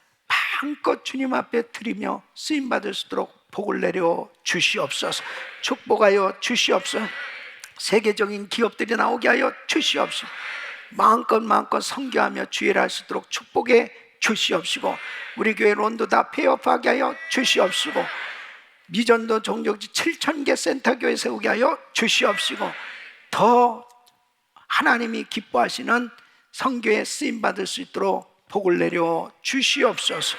마음껏 주님 앞에 드리며 쓰임받을 수 있도록 복을 내려 주시옵소서. 축복하여 주시옵소서. 세계적인 기업들이 나오게 하여 주시옵소서. 마음껏 선교하며 주일할 수 있도록 축복해 주시옵시고, 우리 교회 론도 다 폐업하게 하여 주시옵시고, 미전도 종족지 7000개 센터교회 세우게 하여 주시옵시고, 더 하나님이 기뻐하시는 선교에 쓰임받을 수 있도록 복을 내려 주시옵소서.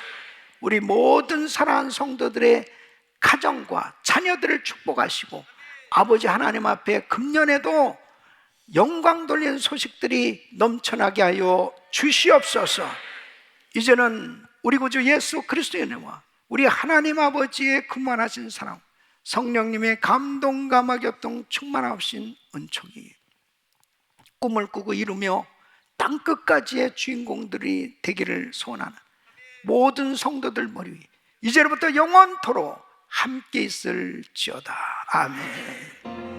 우리 모든 사랑하는 성도들의 가정과 자녀들을 축복하시고, 아버지 하나님 앞에 금년에도 영광 돌리는 소식들이 넘쳐나게 하여 주시옵소서. 이제는 우리 구주 예수 그리스도의 은혜와 우리 하나님 아버지의 충만하신 사랑, 성령님의 감동 감화 격동 충만하신 은총이 꿈을 꾸고 이루며 땅끝까지의 주인공들이 되기를 소원하는 모든 성도들 머리 위에 이제로부터 영원토록 함께 있을지어다. 아멘.